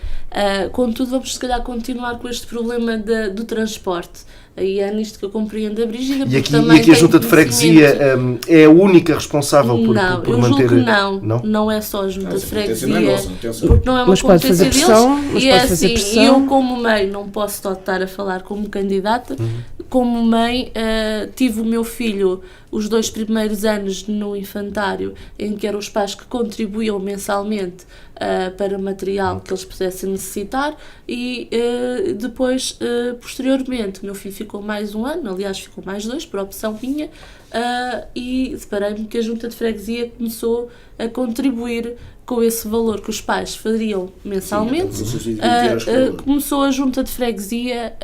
Contudo, vamos se calhar continuar com este problema do transporte. E é nisto que eu compreendo a Brígida. E aqui a Junta de Freguesia é a única responsável por manter... Não, eu julgo que não é só a Junta de Freguesia, porque não é uma mas pode fazer competência pressão, deles. mas E é pode fazer assim, pressão. eu como mãe não posso só estar a falar como candidata, como mãe tive o meu filho os 2 primeiros anos no infantário, em que eram os pais que contribuíam mensalmente para material que eles pudessem necessitar, e depois, posteriormente, o meu filho ficou mais 1 ano, aliás ficou mais 2, por opção minha, e deparei-me que a Junta de Freguesia começou a contribuir com esse valor que os pais fariam mensalmente. Sim, Começou a Junta de Freguesia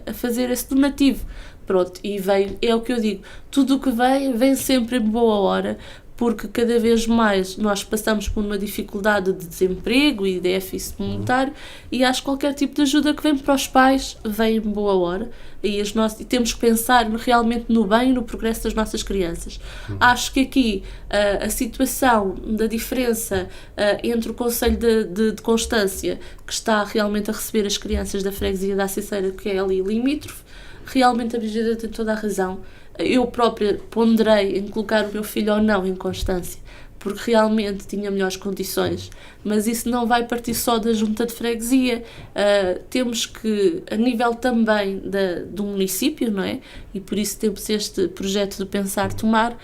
a fazer esse donativo. Pronto, e veio, é o que eu digo, tudo o que vem sempre em boa hora, porque cada vez mais nós passamos por uma dificuldade de desemprego e déficit monetário, e acho que qualquer tipo de ajuda que vem para os pais vem em boa hora, e temos que pensar realmente no bem e no progresso das nossas crianças. Acho que aqui a situação da diferença entre o Conselho de Constância, que está realmente a receber as crianças da freguesia da Acesseira, que é ali limítrofe, realmente a Brígida tem toda a razão. Eu própria ponderei em colocar o meu filho ou não em Constância, porque realmente tinha melhores condições, mas isso não vai partir só da Junta de Freguesia. Temos que, a nível também do município, não é? E por isso temos este projeto de Pensar Tomar,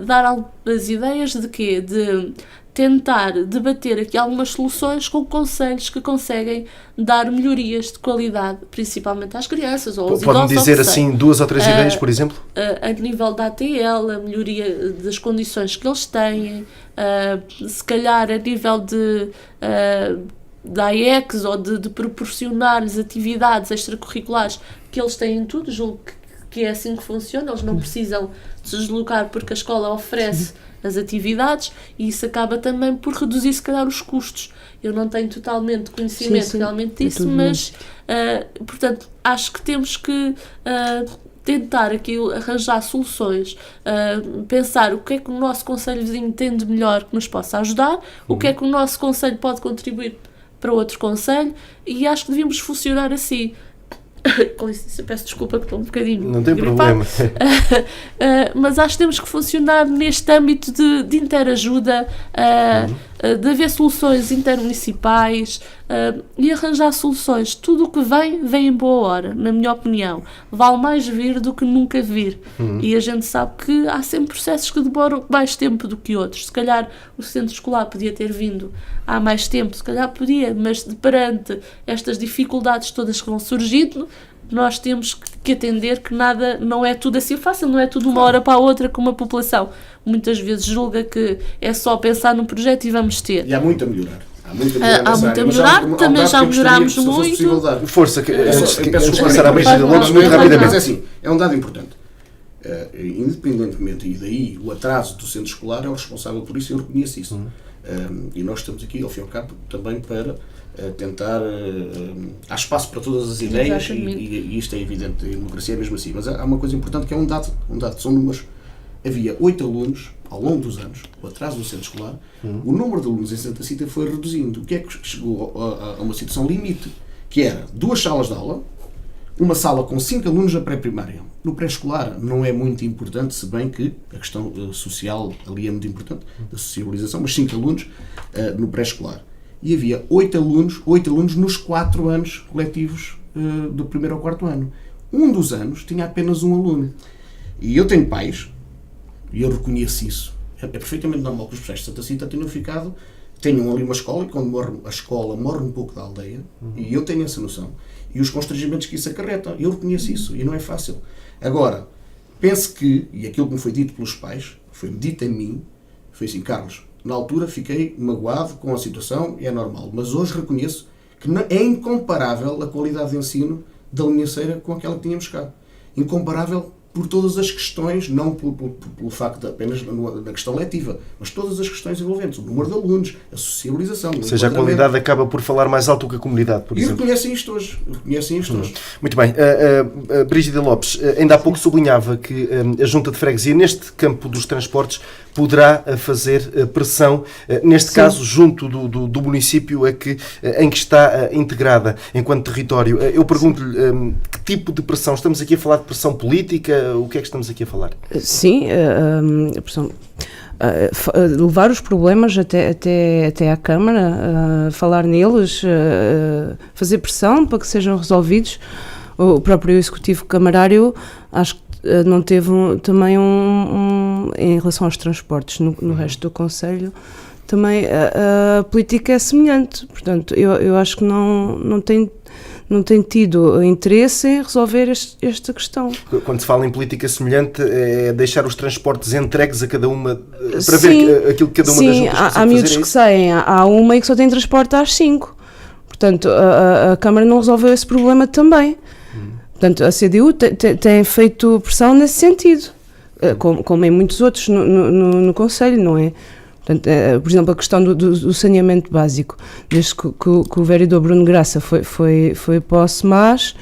dar algumas ideias de quê? De tentar debater aqui algumas soluções com conselhos que conseguem dar melhorias de qualidade, principalmente às crianças ou aos idosos. Pode-me dizer assim 2 ou 3 ideias, por exemplo? A nível da ATL, a melhoria das condições que eles têm, se calhar a nível da AEX, ou de proporcionar-lhes atividades extracurriculares que eles têm tudo, julgo que é assim que funciona, eles não precisam de se deslocar porque a escola oferece as atividades, e isso acaba também por reduzir, se calhar, os custos. Eu não tenho totalmente conhecimento realmente disso, mas, portanto, acho que temos que tentar aqui arranjar soluções, pensar o que é que o nosso conselho vizinho tem de melhor que nos possa ajudar, o que é que o nosso conselho pode contribuir para outro conselho, e acho que devíamos funcionar assim. Com licença, peço desculpa que estou um bocadinho não tem gripado. problema. Mas acho que temos que funcionar neste âmbito de interajuda, de haver soluções intermunicipais e arranjar soluções. Tudo o que vem em boa hora, na minha opinião. Vale mais vir do que nunca vir. E a gente sabe que há sempre processos que demoram mais tempo do que outros. Se calhar o centro escolar podia ter vindo há mais tempo, se calhar podia, mas perante estas dificuldades todas que vão surgindo, nós temos que atender que nada, não é tudo assim fácil, não é tudo uma hora para a outra, como a população muitas vezes julga que é só pensar num projeto e vamos ter. E há muito a melhorar. Há muito a melhorar, também já melhorámos muito. Força, antes de passar à Brígida Lopes, muito rapidamente. Mas é assim, é um dado importante. Independentemente, e daí o atraso do centro escolar é o responsável por isso, eu reconheço isso. E nós estamos aqui, ao fim e ao cabo, também para tentar... há espaço para todas as ideias, e isto é evidente, a democracia é mesmo assim. Mas há uma coisa importante que é um dado, são números. Havia 8 alunos, ao longo dos anos, o atraso do centro escolar, o número de alunos em Santa Cita foi reduzindo. O que é que chegou a uma situação limite? Que era 2 salas de aula, uma sala com 5 alunos na pré-primária. No pré-escolar não é muito importante, se bem que a questão social ali é muito importante, da socialização, mas 5 alunos no pré-escolar. E havia 8 alunos nos 4 anos coletivos do 1º ao 4º ano. Um dos anos tinha apenas um aluno. E eu tenho pais, e eu reconheço isso. É perfeitamente normal que os professores de Santa Cita tenham ali uma escola, e quando morre a escola, morre um pouco da aldeia, e eu tenho essa noção. E os constrangimentos que isso acarreta, eu reconheço isso, e não é fácil. Agora, penso que, e aquilo que me foi dito pelos pais, foi-me dito a mim, foi assim: Carlos, na altura fiquei magoado com a situação, e é normal, mas hoje reconheço que é incomparável a qualidade de ensino da Linhaceira com aquela que tínhamos cá. Incomparável por todas as questões, não pelo facto de apenas na questão letiva, mas todas as questões envolventes, o número de alunos, a sociabilização. Ou seja, a qualidade acaba por falar mais alto que a comunidade, por exemplo. E reconhecem isto hoje. Muito bem. Brígida Lopes, ainda há pouco sublinhava que a Junta de Freguesia, neste campo dos transportes, poderá fazer pressão, neste caso, junto do município em que está integrada enquanto território. Eu pergunto-lhe que tipo de pressão? Estamos aqui a falar de pressão política? O que é que estamos aqui a falar? Sim, a pressão. Levar os problemas até à Câmara, falar neles, fazer pressão para que sejam resolvidos. O próprio Executivo Camarário, acho que não teve também em relação aos transportes no resto do Conselho, também a política é semelhante. Portanto, eu acho que não tem tido interesse em resolver esta questão. Quando se fala em política semelhante, é deixar os transportes entregues a cada uma, para ver aquilo que cada uma das juntas há miúdos que saem, há uma e que só tem transporte às 5. Portanto, a Câmara não resolveu esse problema também. Portanto, a CDU tem feito pressão nesse sentido, como em muitos outros no Conselho, não é? Portanto, por exemplo, a questão do saneamento básico, desde que o vereador Bruno Graça foi para o SEMAS,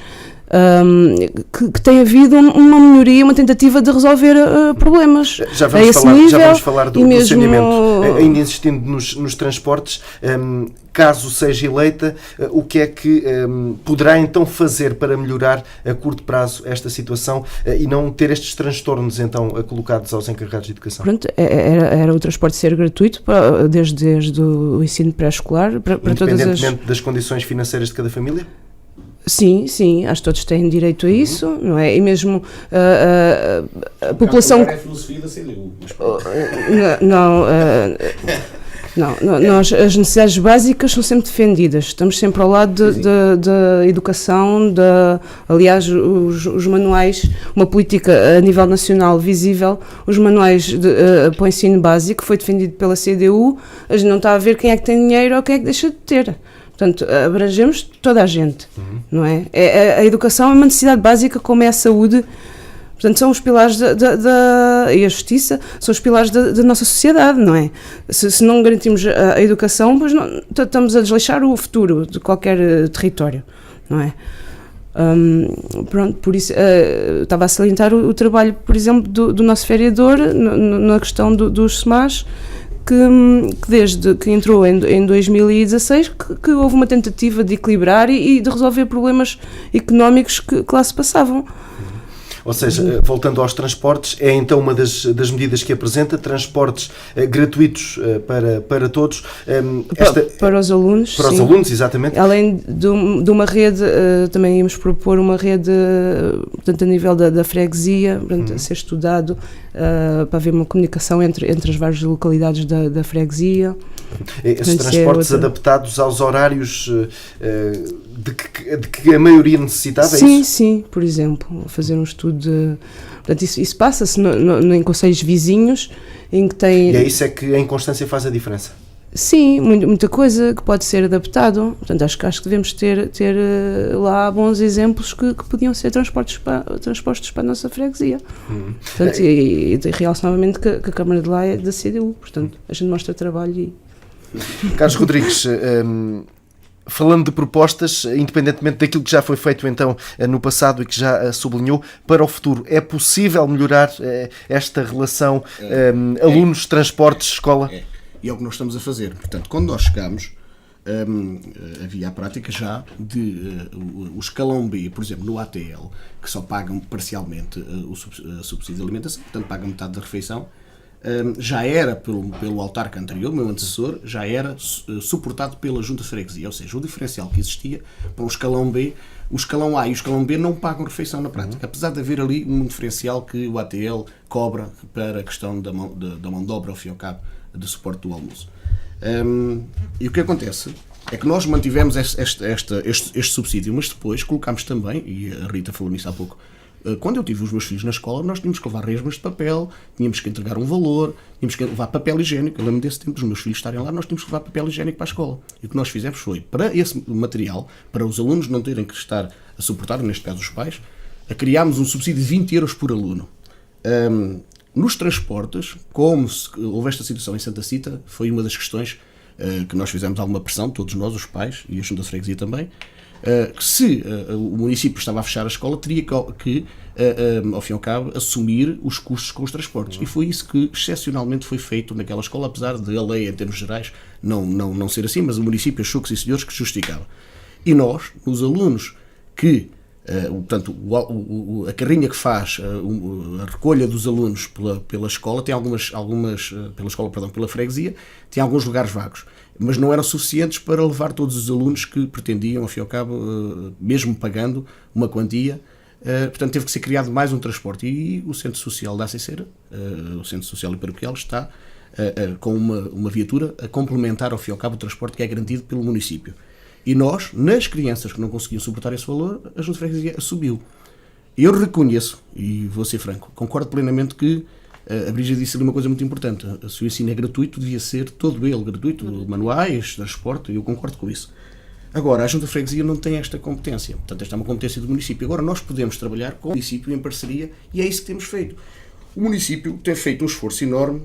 que tem havido uma melhoria, uma tentativa de resolver problemas. Já vamos falar do saneamento. Ainda insistindo nos transportes, caso seja eleita, o que é que poderá então fazer para melhorar a curto prazo esta situação e não ter estes transtornos então colocados aos encarregados de educação? Pronto, era o transporte ser gratuito desde o ensino pré-escolar para todas as... Independentemente das condições financeiras de cada família? Sim, acho que todos têm direito a isso, não é? E mesmo a população... É a filosofia da CDU. Nós, as necessidades básicas são sempre defendidas, estamos sempre ao lado da educação, aliás, os manuais, uma política a nível nacional visível, os manuais para o ensino básico foi defendido pela CDU, a gente não está a ver quem é que tem dinheiro ou quem é que deixa de ter. Portanto, abrangemos toda a gente, não é? A educação é uma necessidade básica, como é a saúde. Portanto, são os pilares e a justiça são os pilares da nossa sociedade, não é? Se não garantimos a educação, pois não, estamos a desleixar o futuro de qualquer território, não é? Pronto, por isso estava a salientar o trabalho, por exemplo, do nosso vereador na questão dos SEMAS, que desde que entrou em 2016 que houve uma tentativa de equilibrar e de resolver problemas económicos que lá se passavam. Ou seja, voltando aos transportes, é então uma das medidas que apresenta, transportes gratuitos para todos. Para os alunos, para os alunos, exatamente. Além de uma rede, também íamos propor uma rede, portanto, a nível da freguesia, portanto, a ser estudado, para haver uma comunicação entre as várias localidades da freguesia. Esses transportes adaptados aos horários de que a maioria necessitava? Sim, por exemplo, fazer um estudo de... Portanto, isso passa-se em concelhos vizinhos em que tem... E é isso que a inconstância faz a diferença? Sim, muita coisa que pode ser adaptado. Portanto, acho que devemos ter lá bons exemplos que podiam ser transpostos para a nossa freguesia. Portanto, e realço novamente que a Câmara de lá é da CDU. Portanto, a gente mostra trabalho e... Carlos Rodrigues, falando de propostas, independentemente daquilo que já foi feito então no passado e que já sublinhou, para o futuro, é possível melhorar esta relação alunos, transportes, escola? E é o que nós estamos a fazer. Portanto, quando nós chegamos, havia a prática já de o escalão B, por exemplo, no ATL, que só pagam parcialmente o subsídio de alimentação, portanto pagam metade da refeição, já era pelo autarca anterior, meu antecessor, já era suportado pela Junta de Freguesia, ou seja, o diferencial que existia para o escalão B, o escalão A e o escalão B não pagam refeição na prática, apesar de haver ali um diferencial que o ATL cobra para a questão da mão de obra, ao fim e ao cabo, de suporte do almoço. E o que acontece é que nós mantivemos este subsídio, mas depois colocámos também, e a Rita falou nisso há pouco, quando eu tive os meus filhos na escola, nós tínhamos que levar resmas de papel, tínhamos que entregar um valor, tínhamos que levar papel higiênico. Eu lembro desse tempo dos meus filhos estarem lá, nós tínhamos que levar papel higiênico para a escola. E o que nós fizemos foi, para esse material, para os alunos não terem que estar a suportar, neste caso os pais, criámos um subsídio de 20 euros por aluno. Nos transportes, como houve esta situação em Santa Cita, foi uma das questões que nós fizemos alguma pressão, todos nós, os pais e a Junta de Freguesia também, que se o município estava a fechar a escola, teria que ao fim e ao cabo, assumir os custos com os transportes. E foi isso que excepcionalmente foi feito naquela escola, apesar de a lei, em termos gerais, não ser assim, mas o município achou que sim, senhores, que justificava. E nós, os alunos que portanto, a carrinha que faz a recolha dos alunos pela escola tem pela freguesia, tem alguns lugares vagos, mas não eram suficientes para levar todos os alunos que pretendiam, ao fim e ao cabo, mesmo pagando uma quantia. Portanto, teve que ser criado mais um transporte, e o Centro Social da Aceiceira, o Centro Social e Paroquial, está com uma viatura a complementar, ao fim e ao cabo, o transporte que é garantido pelo município. E nós, nas crianças que não conseguiam suportar esse valor, a Junta de Freguesia subiu. Eu reconheço, e vou ser franco, concordo plenamente que a Brígida disse ali uma coisa muito importante: se o ensino é gratuito, devia ser todo ele gratuito, manuais, transporte, e eu concordo com isso. Agora, a Junta de Freguesia não tem esta competência, portanto esta é uma competência do município. Agora nós podemos trabalhar com o município em parceria, e é isso que temos feito. O município tem feito um esforço enorme.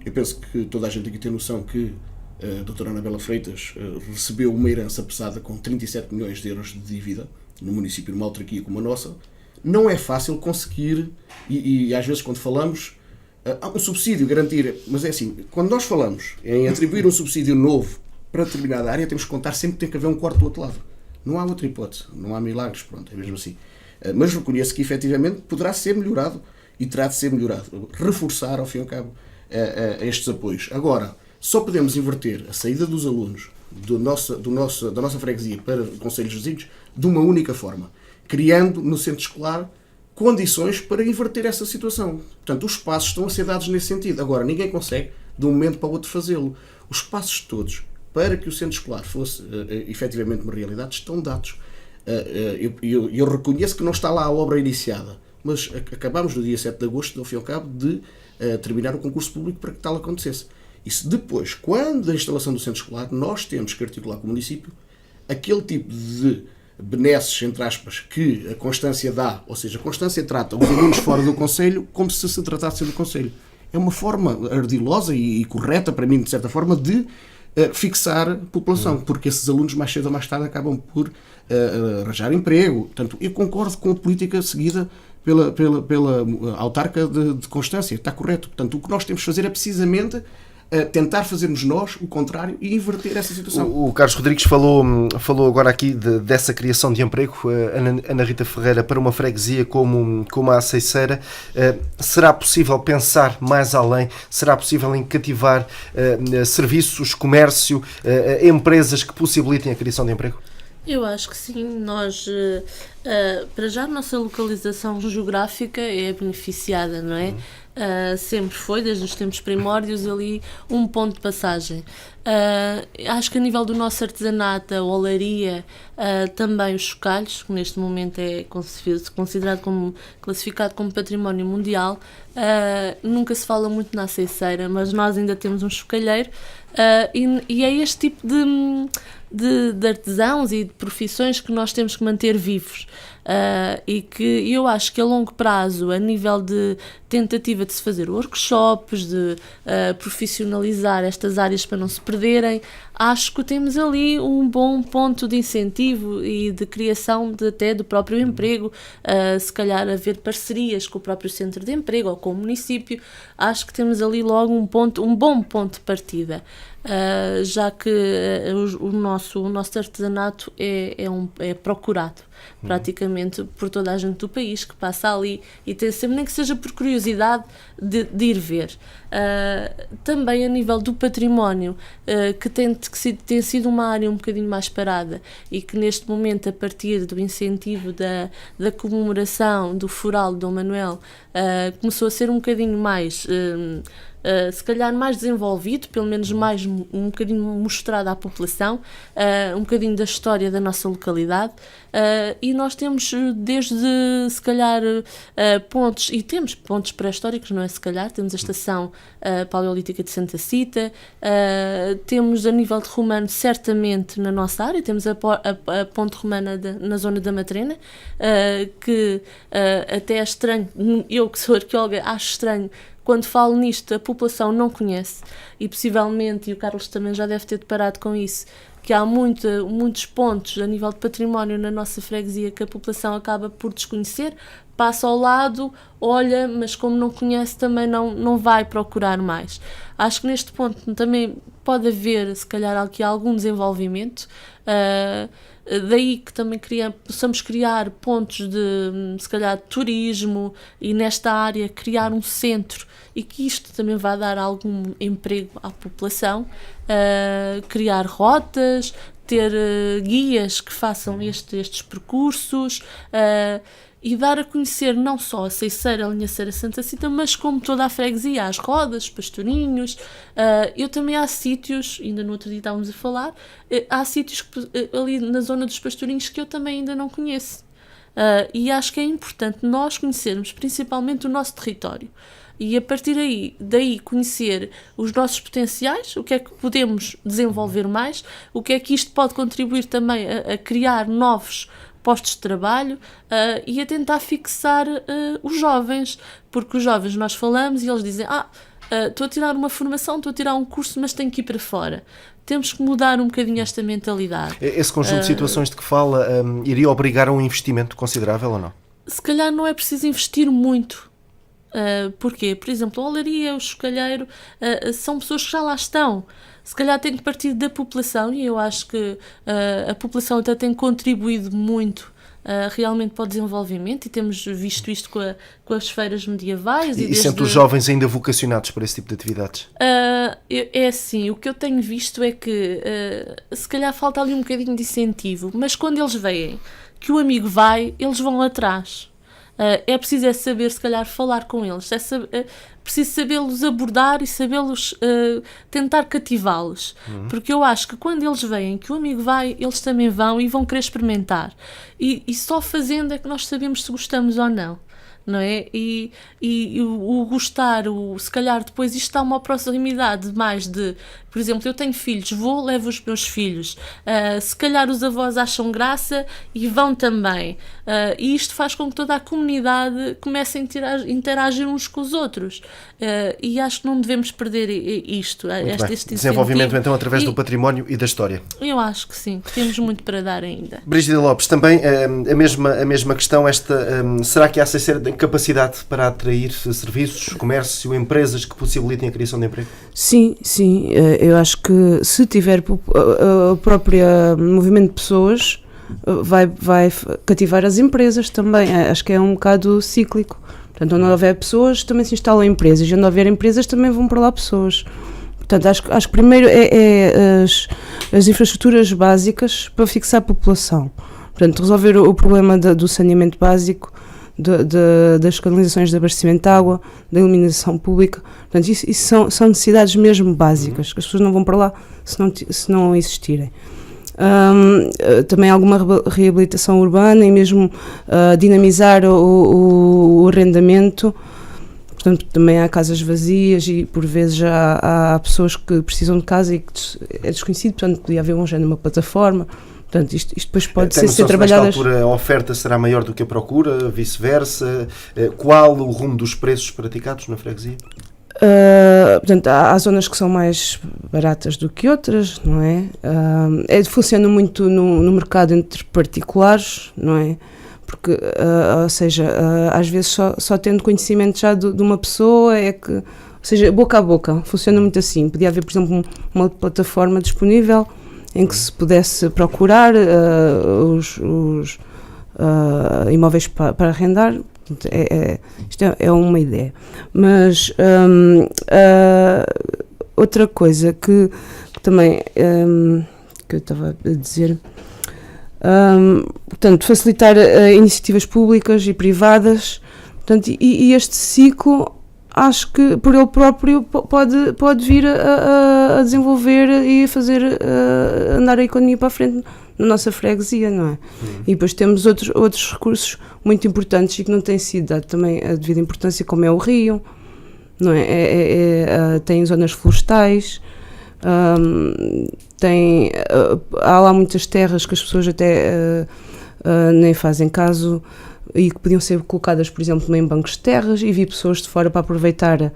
Eu penso que toda a gente aqui tem noção que a doutora Anabela Freitas recebeu uma herança pesada com 37 milhões de euros de dívida no município, numa autarquia como a nossa. Não é fácil conseguir, e às vezes quando falamos, há um subsídio, garantir, mas é assim, quando nós falamos em atribuir um subsídio novo para determinada área, temos que contar sempre que tem que haver um corte do outro lado. Não há outra hipótese, não há milagres, pronto, é mesmo assim. Mas reconheço que efetivamente poderá ser melhorado e terá de ser melhorado, reforçar ao fim e ao cabo estes apoios. Agora, só podemos inverter a saída dos alunos da nossa freguesia para concelhos vizinhos de uma única forma, criando no centro escolar condições para inverter essa situação. Portanto, os passos estão a ser dados nesse sentido. Agora, ninguém consegue de um momento para o outro fazê-lo. Os passos todos para que o centro escolar fosse efetivamente uma realidade estão dados. Eu reconheço que não está lá a obra iniciada, mas acabamos no dia 7 de agosto, ao fim e ao cabo, de terminar o concurso público para que tal acontecesse. E se depois, quando a instalação do centro escolar, nós temos que articular com o município aquele tipo de benesses, entre aspas, que a Constância dá, ou seja, a Constância trata os alunos fora do concelho como se tratasse do concelho. É uma forma ardilosa e correta, para mim, de certa forma, de fixar a população, porque esses alunos mais cedo ou mais tarde acabam por arranjar emprego. Portanto, eu concordo com a política seguida pela autarca de Constância, está correto. Portanto, o que nós temos de fazer é precisamente tentar fazermos nós o contrário e inverter essa situação. O Carlos Rodrigues falou agora aqui dessa criação de emprego, Ana Rita Ferreira, para uma freguesia como a Aceiceira. Será possível pensar mais além? Será possível cativar serviços, comércio, empresas que possibilitem a criação de emprego? Eu acho que sim. Nós, para já, a nossa localização geográfica é beneficiada, não é? Sempre foi, desde os tempos primórdios, ali um ponto de passagem. Acho que a nível do nosso artesanato, a olaria, também os chocalhos, que neste momento é classificado como património mundial. Nunca se fala muito na Aceiceira, mas nós ainda temos um chocalheiro, e é este tipo de artesãos e de profissões que nós temos que manter vivos. E que eu acho que a longo prazo, a nível de tentativa de se fazer workshops, de profissionalizar estas áreas para não se perderem, acho que temos ali um bom ponto de incentivo e de criação até do próprio emprego, se calhar haver parcerias com o próprio centro de emprego ou com o município. Acho que temos ali logo um bom ponto de partida. Já que o nosso artesanato é procurado praticamente por toda a gente do país que passa ali e tem sempre, nem que seja por curiosidade, de ir ver. Também a nível do património, que tem sido uma área um bocadinho mais parada e que neste momento, a partir do incentivo da comemoração do Foral de Dom Manuel, começou a ser um bocadinho mais se calhar mais desenvolvido, pelo menos mais um bocadinho mostrado à população, um bocadinho da história da nossa localidade, e nós temos desde, se calhar, pontos, e temos pontos pré-históricos, não é se calhar, temos a estação paleolítica de Santa Cita, temos a nível de romano certamente na nossa área, temos a ponte romana na zona da Matrena, que até é estranho, eu que sou arqueóloga acho estranho quando falo nisto, a população não conhece, e possivelmente, e o Carlos também já deve ter deparado com isso, que há muitos pontos a nível de património na nossa freguesia que a população acaba por desconhecer, passa ao lado, olha, mas como não conhece também não vai procurar mais. Acho que neste ponto também pode haver, se calhar, aqui algum desenvolvimento, daí que também possamos criar pontos de, se calhar, turismo, e nesta área criar um centro, e que isto também vai dar algum emprego à população, criar rotas, ter guias que façam estes percursos, e dar a conhecer não só a Ceiceira, a Linhaceira, Santa Cita, mas como toda a freguesia, as Rodas, os Pastorinhos. Eu também há sítios, ainda no outro dia estávamos a falar, há sítios ali na zona dos Pastorinhos que eu também ainda não conheço. E acho que é importante nós conhecermos principalmente o nosso território. E a partir daí conhecer os nossos potenciais, o que é que podemos desenvolver mais, o que é que isto pode contribuir também a criar novos postos de trabalho, e a tentar fixar os jovens, porque os jovens nós falamos e eles dizem, estou a tirar uma formação, estou a tirar um curso, mas tenho que ir para fora. Temos que mudar um bocadinho esta mentalidade. Esse conjunto de situações de que fala iria obrigar a um investimento considerável ou não? Se calhar não é preciso investir muito. Porquê? Por exemplo, a olaria, o chocalheiro, são pessoas que já lá estão. Se calhar tem que partir da população, e eu acho que a população até tem contribuído muito realmente para o desenvolvimento, e temos visto isto com as feiras medievais. E sendo os jovens ainda vocacionados para esse tipo de atividades? É assim, o que eu tenho visto é que se calhar falta ali um bocadinho de incentivo, mas quando eles veem que o amigo vai, eles vão atrás. É preciso saber, se calhar, falar com eles, preciso sabê-los abordar e sabê-los tentar cativá-los, porque eu acho que quando eles veem que o amigo vai, eles também vão e vão querer experimentar, e só fazendo é que nós sabemos se gostamos ou não. Não é? E o gostar, se calhar depois isto dá uma proximidade mais de, por exemplo, eu tenho filhos, levo os meus filhos, se calhar os avós acham graça e vão também, e isto faz com que toda a comunidade comece a interagir uns com os outros, e acho que não devemos perder isto. Este desenvolvimento então através do património e da história. Eu acho que sim, que temos muito para dar ainda. Brígida Lopes, também a mesma questão, será que a Ceiceira tem capacidade para atrair serviços, comércio, empresas que possibilitem a criação de emprego? Sim. Eu acho que se tiver o próprio movimento de pessoas, vai cativar as empresas também. Acho que é um bocado cíclico. Portanto, onde houver pessoas, também se instalam empresas. E onde houver empresas, também vão para lá pessoas. Portanto, acho que primeiro é as infraestruturas básicas para fixar a população. Portanto, resolver o problema do saneamento básico, das canalizações de abastecimento de água, da iluminação pública. Portanto, isso são necessidades mesmo básicas, que as pessoas não vão para lá se não existirem. Também alguma reabilitação urbana e mesmo dinamizar o arrendamento. Portanto, também há casas vazias e por vezes há pessoas que precisam de casa e que é desconhecido, portanto podia haver um género, uma plataforma. Portanto, isto depois pode ser trabalhado. Nesta altura a oferta será maior do que a procura, vice-versa? Qual o rumo dos preços praticados na freguesia? Portanto, há zonas que são mais baratas do que outras, não é? Funciona muito no mercado entre particulares, não é? Porque, ou seja, às vezes só tendo conhecimento já de uma pessoa ou seja, boca a boca, funciona muito assim. Podia haver, por exemplo, uma plataforma disponível em que se pudesse procurar os imóveis para arrendar. Isto é uma ideia. Mas outra coisa que também que eu estava a dizer, portanto, facilitar iniciativas públicas e privadas, portanto, e este ciclo acho que por ele próprio pode vir a desenvolver e a fazer andar a economia para a frente na nossa freguesia, não é? E depois temos outros recursos muito importantes e que não têm sido dado também a devida importância, como é o rio, não é? Tem zonas florestais, há lá muitas terras que as pessoas até nem fazem caso e que podiam ser colocadas, por exemplo, em bancos de terras, e vi pessoas de fora para aproveitar,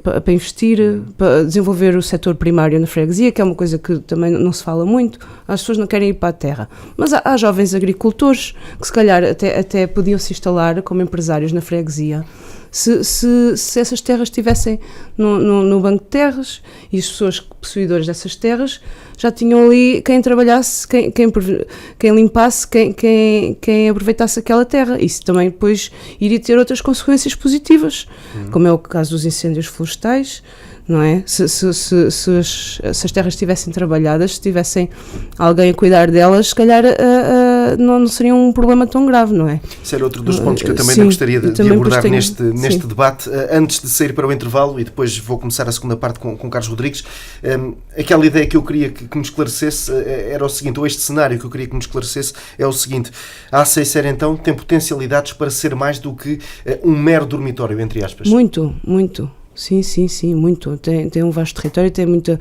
para investir, para desenvolver o setor primário na freguesia, que é uma coisa que também não se fala muito. As pessoas não querem ir para a terra, mas há jovens agricultores que se calhar até podiam se instalar como empresários na freguesia se essas terras estivessem no banco de terras, e as pessoas possuidoras dessas terras já tinham ali quem trabalhasse, quem limpasse, quem aproveitasse aquela terra. Isso também depois iria ter outras consequências positivas, como é o caso dos incêndios florestais, não é? Se as terras estivessem trabalhadas, se tivessem alguém a cuidar delas, se calhar não seria um problema tão grave, não é? Isso era outro dos pontos que eu também gostaria de abordar neste debate, antes de sair para o intervalo, e depois vou começar a segunda parte com Carlos Rodrigues. Aquela ideia que eu queria que me esclarecesse era o seguinte, ou este cenário que eu queria que me esclarecesse é o seguinte: a ACECER então tem potencialidades para ser mais do que um mero dormitório, entre aspas? Muito. Sim, muito. Tem um vasto território, tem muita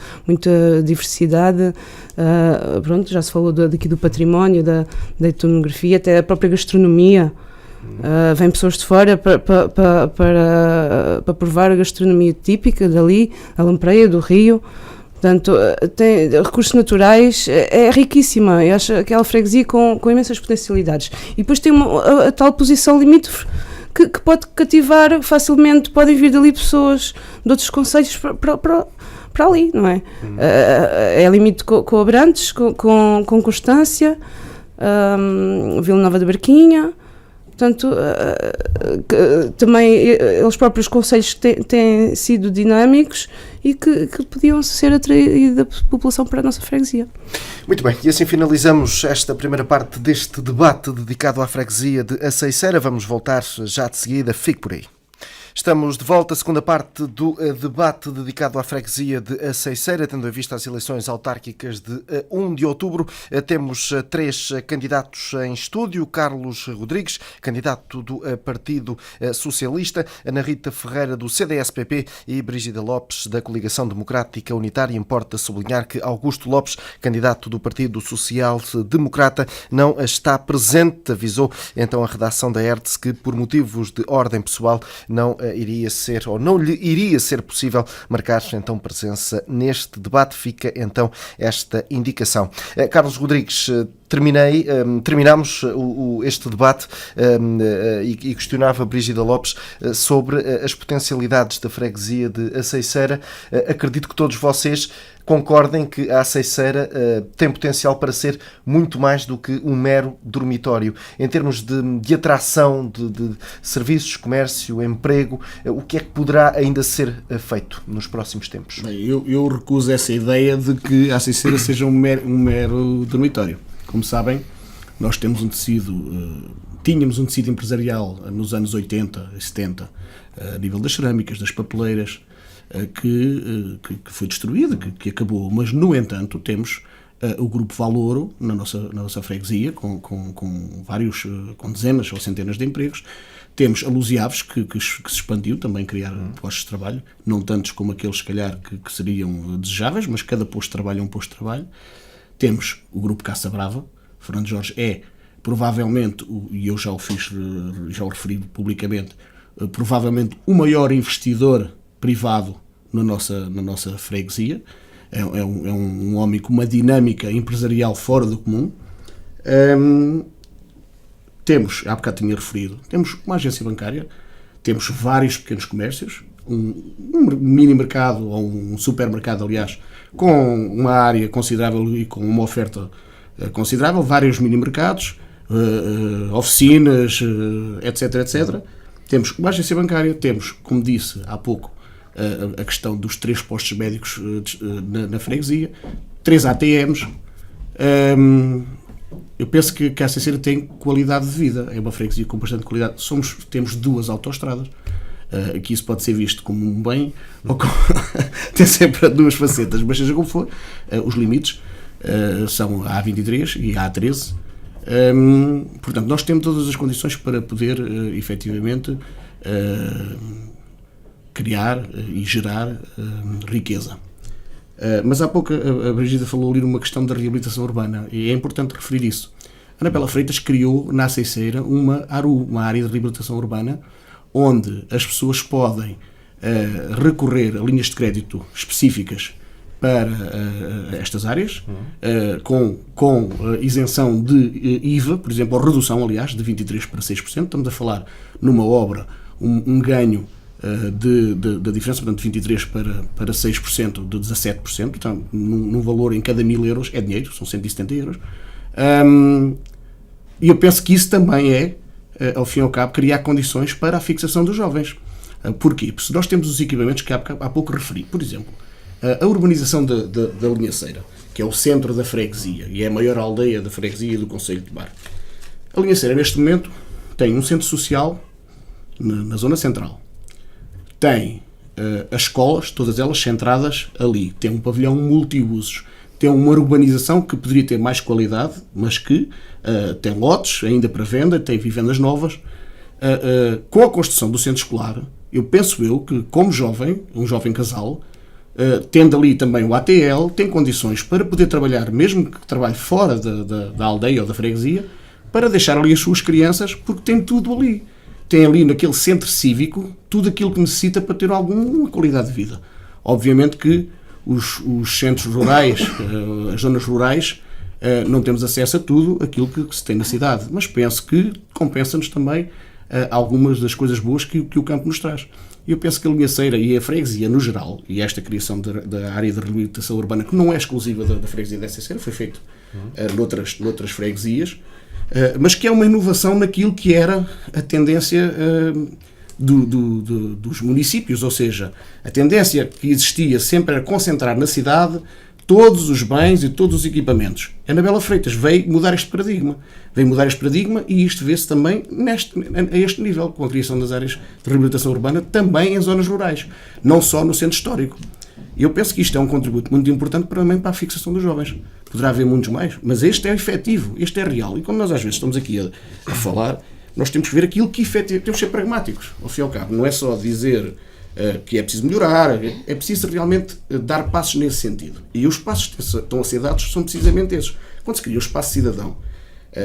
diversidade. Pronto, já se falou daqui do património, da etnografia, até a própria gastronomia. Vêm pessoas de fora para provar a gastronomia típica dali, a lampreia do Rio. Portanto, tem recursos naturais, é riquíssima. Eu acho aquela freguesia com imensas potencialidades. E depois tem a tal posição limítrofe, que pode cativar facilmente, podem vir dali pessoas de outros concelhos para ali, não é? É limite com Abrantes, com Constância, Vila Nova da Barquinha. Portanto, também eles próprios concelhos têm sido dinâmicos e que podiam ser atraídos da população para a nossa freguesia. Muito bem, e assim finalizamos esta primeira parte deste debate dedicado à freguesia de Aceiceira. Vamos voltar já de seguida, fique por aí. Estamos de volta à segunda parte do debate dedicado à freguesia de Aceiceira, tendo em vista as eleições autárquicas de 1 de outubro. Temos 3 candidatos em estúdio: Carlos Rodrigues, candidato do Partido Socialista, Ana Rita Ferreira, do CDS-PP, e Brígida Lopes, da Coligação Democrática Unitária. Importa sublinhar que Augusto Lopes, candidato do Partido Social Democrata, não está presente. Avisou então a redação da ERTS que, por motivos de ordem pessoal, não lhe iria ser possível marcar então presença neste debate. Fica então esta indicação. Carlos Rodrigues, terminamos este debate e questionava Brígida Lopes sobre as potencialidades da freguesia de Aceiceira. Acredito que todos vocês concordem que a Aceiceira tem potencial para ser muito mais do que um mero dormitório. Em termos de atração de serviços, comércio, emprego, o que é que poderá ainda ser feito nos próximos tempos? Bem, eu recuso essa ideia de que a Aceiceira seja um mero dormitório. Como sabem, nós tínhamos um tecido empresarial nos anos 80 e 70, a nível das cerâmicas, das papeleiras, que foi destruído, que acabou. Mas, no entanto, temos o Grupo Valouro na nossa freguesia, com dezenas ou centenas de empregos. Temos a Luz e Aves, que se expandiu, também criar postos de trabalho, não tantos como aqueles, se calhar, que seriam desejáveis, mas cada posto de trabalho é um posto de trabalho. Temos o Grupo Caça Brava. Fernando Jorge é, provavelmente, e eu já o referi publicamente, provavelmente o maior investidor privado na nossa freguesia. É um homem com uma dinâmica empresarial fora do comum. Temos, há bocado tinha referido, temos uma agência bancária, temos vários pequenos comércios, um mini mercado, ou um supermercado, aliás, com uma área considerável e com uma oferta considerável, vários mini mercados, oficinas, etc. Temos uma agência bancária, temos, como disse há pouco, a questão dos 3 postos médicos na freguesia, 3 ATMs. Eu penso que a Aceiceira tem qualidade de vida, é uma freguesia com bastante qualidade. Temos 2 autoestradas, que isso pode ser visto como um bem ou como... tem sempre duas facetas, mas seja como for, os limites são a A23 e a A13. Portanto, nós temos todas as condições para poder efetivamente criar e gerar riqueza. Mas há pouco a Brigida falou ali numa questão da reabilitação urbana e é importante referir isso. A Anabela Freitas criou na Aceiceira uma ARU, uma área de reabilitação urbana, onde as pessoas podem recorrer a linhas de crédito específicas para estas áreas, com isenção de IVA, por exemplo, ou redução, aliás, de 23% para 6%. Estamos a falar numa obra, um ganho da diferença, portanto, de 23% para 6%, de 17%, portanto, num valor em cada 1.000 euros, é dinheiro, são 170 euros. E eu penso que isso também é, ao fim e ao cabo, criar condições para a fixação dos jovens. Porquê? Porque se nós temos os equipamentos que há pouco referi, por exemplo, a urbanização da Linhaceira, que é o centro da freguesia e é a maior aldeia da freguesia do concelho de Bar. A Linhaceira, neste momento, tem um centro social na zona central. Tem as escolas, todas elas centradas ali. Tem um pavilhão multiusos. Tem uma urbanização que poderia ter mais qualidade, mas que tem lotes ainda para venda, tem vivendas novas. Com a construção do centro escolar, eu penso que, como jovem, um jovem casal, tendo ali também o ATL, tem condições para poder trabalhar, mesmo que trabalhe fora da aldeia ou da freguesia, para deixar ali as suas crianças, porque tem tudo ali. Tem ali naquele centro cívico tudo aquilo que necessita para ter alguma qualidade de vida. Obviamente que os centros rurais, as zonas rurais, não temos acesso a tudo aquilo que se tem na cidade, mas penso que compensa-nos também algumas das coisas boas que o campo nos traz. Eu penso que a Linhaceira e a freguesia no geral, e esta criação da área de reabilitação urbana, que não é exclusiva da freguesia da Aceiceira, foi feito noutras freguesias, mas que é uma inovação naquilo que era a tendência dos municípios, ou seja, a tendência que existia sempre era concentrar na cidade todos os bens e todos os equipamentos. A Anabela Freitas veio mudar este paradigma. E isto vê-se também a este nível, com a criação das áreas de reabilitação urbana, também em zonas rurais, não só no centro histórico. Eu penso que isto é um contributo muito importante também para a fixação dos jovens. Poderá haver muitos mais, mas este é efetivo, este é real. E como nós às vezes estamos aqui a falar, nós temos que ver aquilo que efetivamente, temos que ser pragmáticos, ao fim e ao cabo. Não é só dizer que é preciso melhorar, é preciso realmente dar passos nesse sentido. E os passos que estão a ser dados são precisamente esses. Quando se cria o Espaço Cidadão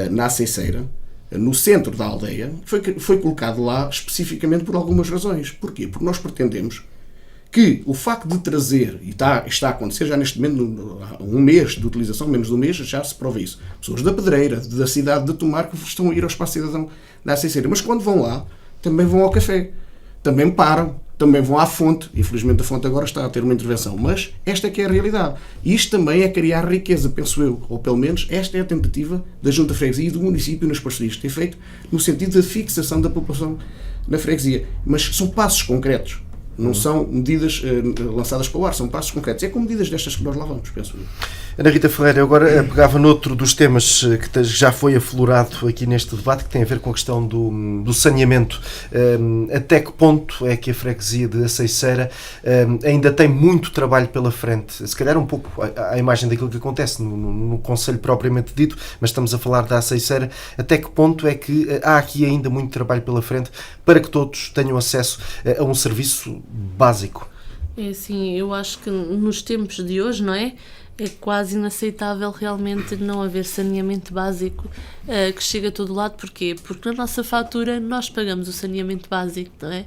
na Aceiceira, no centro da aldeia, foi colocado lá especificamente por algumas razões. Porquê? Porque nós pretendemos que o facto de trazer, e está a acontecer já neste momento, há um mês de utilização, menos de um mês, já se prova isso. Pessoas da Pedreira, da cidade de Tomar, que estão a ir ao Espaço Cidadão da Aceiceira. Mas quando vão lá, também vão ao café, também param, também vão à fonte. Infelizmente a fonte agora está a ter uma intervenção, mas esta é que é a realidade. E isto também é criar riqueza, penso eu, ou pelo menos esta é a tentativa da Junta de Freguesia e do município nas parcerias que tem feito, no sentido da fixação da população na freguesia. Mas são passos concretos. Não são medidas lançadas para o ar, são passos concretos. É com medidas destas que nós lá vamos, penso eu. Ana Rita Ferreira, eu agora pegava noutro dos temas que já foi aflorado aqui neste debate, que tem a ver com a questão do saneamento. Até que ponto é que a freguesia de Aceiceira ainda tem muito trabalho pela frente? Se calhar um pouco à imagem daquilo que acontece no concelho propriamente dito, mas estamos a falar da Aceiceira. Até que ponto é que há aqui ainda muito trabalho pela frente para que todos tenham acesso a um serviço básico? É assim, eu acho que nos tempos de hoje, não é? É quase inaceitável realmente não haver saneamento básico que chegue a todo lado. Porquê? Porque na nossa fatura nós pagamos o saneamento básico, não é?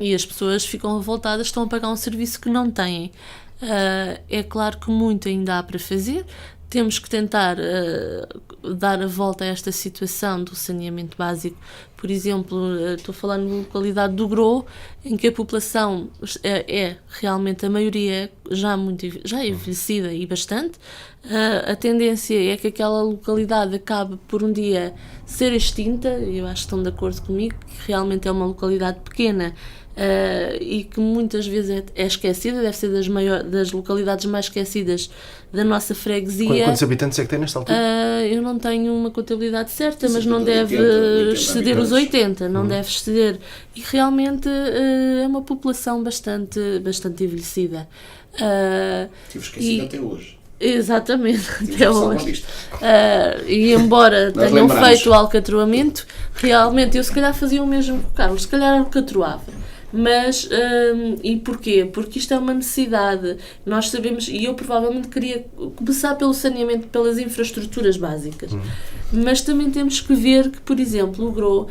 E as pessoas ficam revoltadas, estão a pagar um serviço que não têm. É claro que muito ainda há para fazer. Temos que tentar dar a volta a esta situação do saneamento básico. Por exemplo, estou a falar na localidade do Grou, em que a população é realmente a maioria já envelhecida e bastante. A tendência é que aquela localidade acabe por um dia ser extinta. Eu acho que estão de acordo comigo, que realmente é uma localidade pequena, e que muitas vezes é esquecida, deve ser das localidades mais esquecidas da nossa freguesia. Quantos habitantes é que tem nesta altura? Eu não tenho uma contabilidade certa, mas não deve exceder os dos 80, não deve exceder. E realmente é uma população bastante envelhecida. Tive esquecido até hoje. Exatamente, até hoje. E embora tenham feito o alcatroamento, realmente eu se calhar fazia o mesmo que o Carlos, se calhar alcatroava. Mas, e porquê? Porque isto é uma necessidade. Nós sabemos, e eu provavelmente queria começar pelo saneamento, pelas infraestruturas básicas. Mas também temos que ver que, por exemplo, o GRO,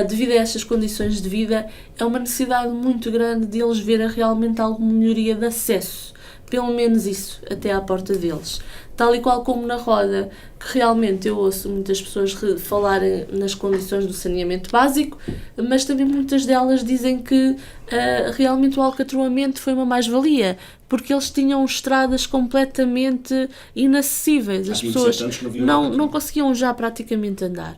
devido a estas condições de vida, é uma necessidade muito grande de eles verem realmente alguma melhoria de acesso. Pelo menos isso, até à porta deles. Tal e qual como na Roda, que realmente eu ouço muitas pessoas falarem nas condições do saneamento básico, mas também muitas delas dizem que realmente o alcatroamento foi uma mais-valia, porque eles tinham estradas completamente inacessíveis. As pessoas não conseguiam já praticamente andar.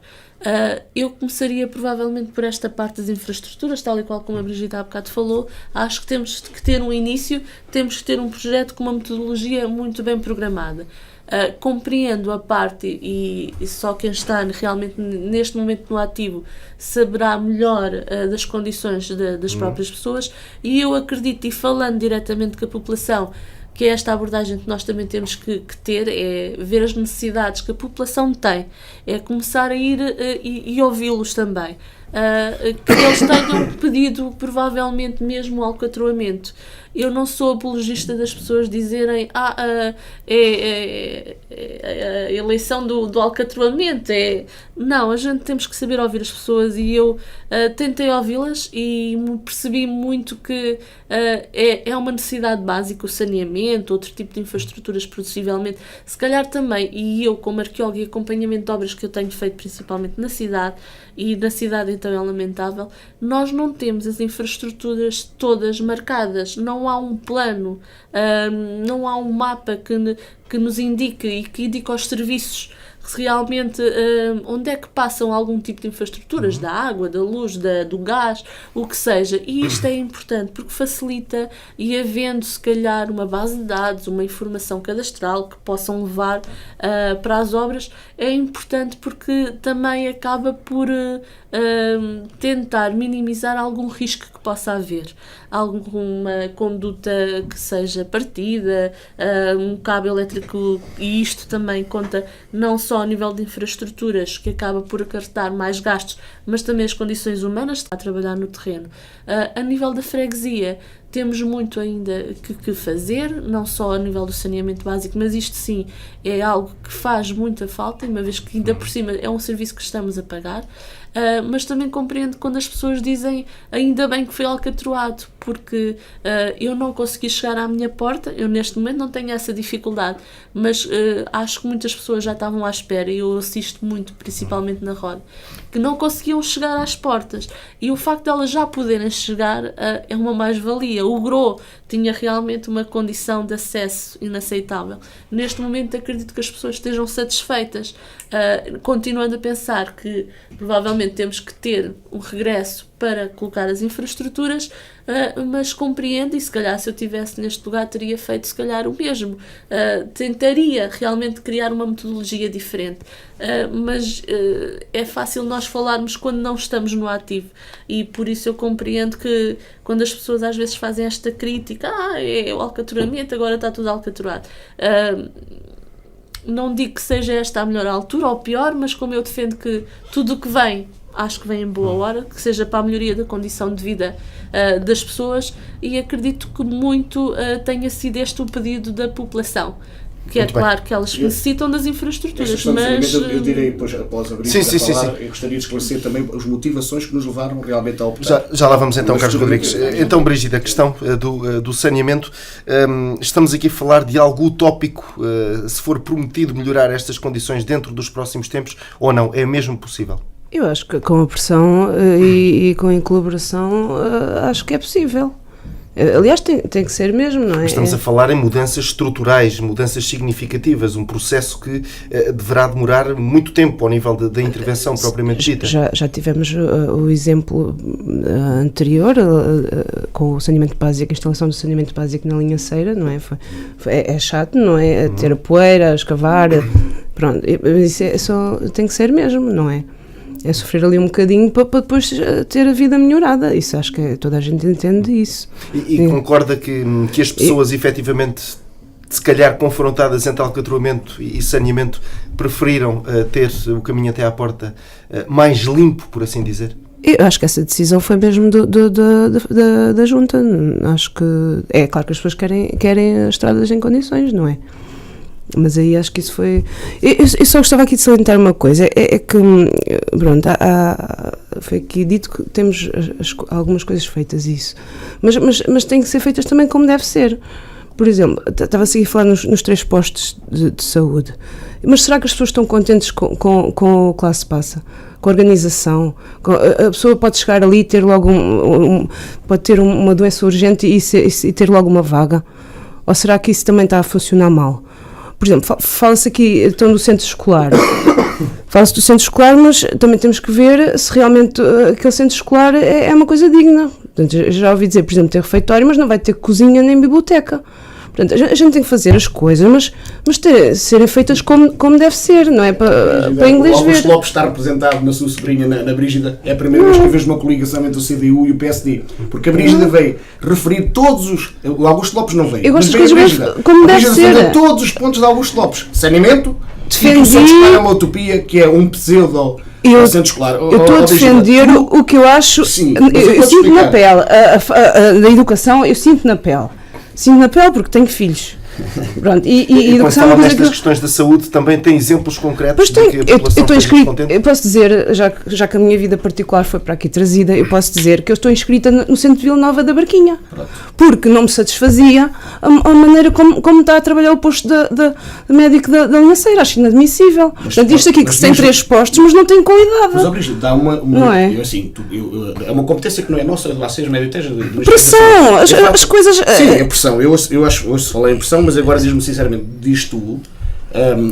Eu começaria provavelmente por esta parte das infraestruturas, tal e qual como a Brigitte há bocado falou. Acho que temos que ter um início, temos que ter um projeto com uma metodologia muito bem programada. Compreendo a parte e só quem está realmente neste momento no ativo saberá melhor das condições das próprias pessoas, e eu acredito, e falando diretamente com a população, que é esta abordagem que nós também temos que ter, é ver as necessidades que a população tem, é começar a ir e ouvi-los também. Que eles tenham pedido provavelmente mesmo o alcatroamento. Eu não sou apologista das pessoas dizerem é a eleição do alcatroamento. Não, a gente temos que saber ouvir as pessoas, e eu tentei ouvi-las e percebi muito que é uma necessidade básica o saneamento, outro tipo de infraestruturas possivelmente, se calhar também, e eu como arqueóloga e acompanhamento de obras que eu tenho feito principalmente na cidade, e na cidade então é lamentável, nós não temos as infraestruturas todas marcadas, não há um plano, não há um mapa que nos indique e que indique aos serviços realmente onde é que passam algum tipo de infraestruturas, da água, da luz, do gás, o que seja. E isto é importante porque facilita, e havendo se calhar uma base de dados, uma informação cadastral que possam levar para as obras, é importante porque também acaba por tentar minimizar algum risco que possa haver, alguma conduta que seja partida, um cabo elétrico, e isto também conta não só ao nível de infraestruturas, que acaba por acarretar mais gastos, mas também as condições humanas a trabalhar no terreno. A nível da freguesia, temos muito ainda que fazer, não só a nível do saneamento básico, mas isto sim é algo que faz muita falta, uma vez que ainda por cima é um serviço que estamos a pagar. Mas também compreendo quando as pessoas dizem ainda bem que foi alcatroado, porque eu não consegui chegar à minha porta, eu neste momento não tenho essa dificuldade, mas acho que muitas pessoas já estavam à espera, e eu assisto muito, principalmente na Roda, que não conseguiam chegar às portas, e o facto de elas já poderem chegar é uma mais-valia. O GRO tinha realmente uma condição de acesso inaceitável. Neste momento acredito que as pessoas estejam satisfeitas, continuando a pensar que provavelmente temos que ter um regresso para colocar as infraestruturas, mas compreendo, e se calhar se eu estivesse neste lugar teria feito se calhar o mesmo, tentaria realmente criar uma metodologia diferente, mas é fácil nós falarmos quando não estamos no ativo, e por isso eu compreendo que quando as pessoas às vezes fazem esta crítica, é o alcatrouamento, agora está tudo alcatroado. Não digo que seja esta a melhor altura ou pior, mas como eu defendo que tudo o que vem, acho que vem em boa hora, que seja para a melhoria da condição de vida das pessoas, e acredito que muito tenha sido este o pedido da população. Que muito é claro bem. Que elas necessitam das infraestruturas, mas... Eu direi, depois, após abrir a falar, eu gostaria de esclarecer também as motivações que nos levaram realmente a optar. Já lá vamos então, Carlos Rodrigues. Então, Brigitte, a questão do saneamento, estamos aqui a falar de algo utópico, se for prometido melhorar estas condições dentro dos próximos tempos, ou não? É mesmo possível? Eu acho que com a pressão e com a colaboração, acho que é possível. Aliás, tem que ser mesmo, não é? Estamos a falar em mudanças estruturais, mudanças significativas, um processo que deverá demorar muito tempo ao nível da intervenção propriamente dita. Já tivemos o exemplo anterior, com o saneamento básico, a instalação do saneamento básico na linha Ceira, não é? É chato, não é? Ter a poeira, a escavar, pronto, isso tem que ser mesmo, não é? É sofrer ali um bocadinho para depois ter a vida melhorada. Isso acho que toda a gente entende isso. E concorda que as pessoas efetivamente, se calhar confrontadas entre alcatroamento e saneamento, preferiram ter o caminho até à porta mais limpo, por assim dizer? Eu acho que essa decisão foi mesmo da Junta. Acho que é claro que as pessoas querem as estradas em condições, não é? Mas aí acho que isso foi... Eu só gostava aqui de salientar uma coisa, é que, pronto, foi aqui dito que temos algumas coisas feitas, isso, mas têm que ser feitas também como deve ser. Por exemplo, estava-se a falar nos 3 postos de saúde, mas será que as pessoas estão contentes com o que lá se passa? Com a organização? A pessoa pode chegar ali e ter logo pode ter uma doença urgente e ter logo uma vaga? Ou será que isso também está a funcionar mal? Por exemplo, fala-se aqui então do centro escolar. Fala-se do centro escolar, mas também temos que ver se realmente aquele centro escolar é uma coisa digna. Portanto, eu já ouvi dizer, por exemplo, ter refeitório, mas não vai ter cozinha nem biblioteca. Portanto, a gente tem que fazer as coisas, mas serem feitas como deve ser, não é? Para inglês ver. O Augusto Lopes está representado na sua sobrinha, na Brígida. É a primeira vez que eu vejo uma coligação entre o CDU e o PSD. Porque a Brígida veio referir todos os... O Augusto Lopes não veio. Eu gosto das coisas como deve ser. Todos os pontos de Augusto Lopes. Saneamento, defendi... e o centro escolar é uma utopia, que é um pseudo... centro escolar. Eu estou a defender o que eu acho... Sim, eu sinto na pele. Da educação, eu sinto na pele. Sinto na pele porque tenho filhos. Pronto, e quando falam nestas questões da saúde, também tem exemplos concretos de que a população esteja descontente? Eu posso dizer, já que a minha vida particular foi para aqui trazida, eu posso dizer que eu estou inscrita no Centro de Vila Nova da Barquinha. Pronto. Porque não me satisfazia a maneira como está a trabalhar o posto de médico da Linhaceira. Acho inadmissível. Portanto, isto aqui que se tem 3 postos, mas não tem qualidade. Mas, Brigitte, dá não é? É uma competência que não é nossa, lá seja médio teja. Pressão! As coisas... Sim, é pressão. Eu acho hoje se falei em pressão, mas agora diz-me sinceramente, diz tu,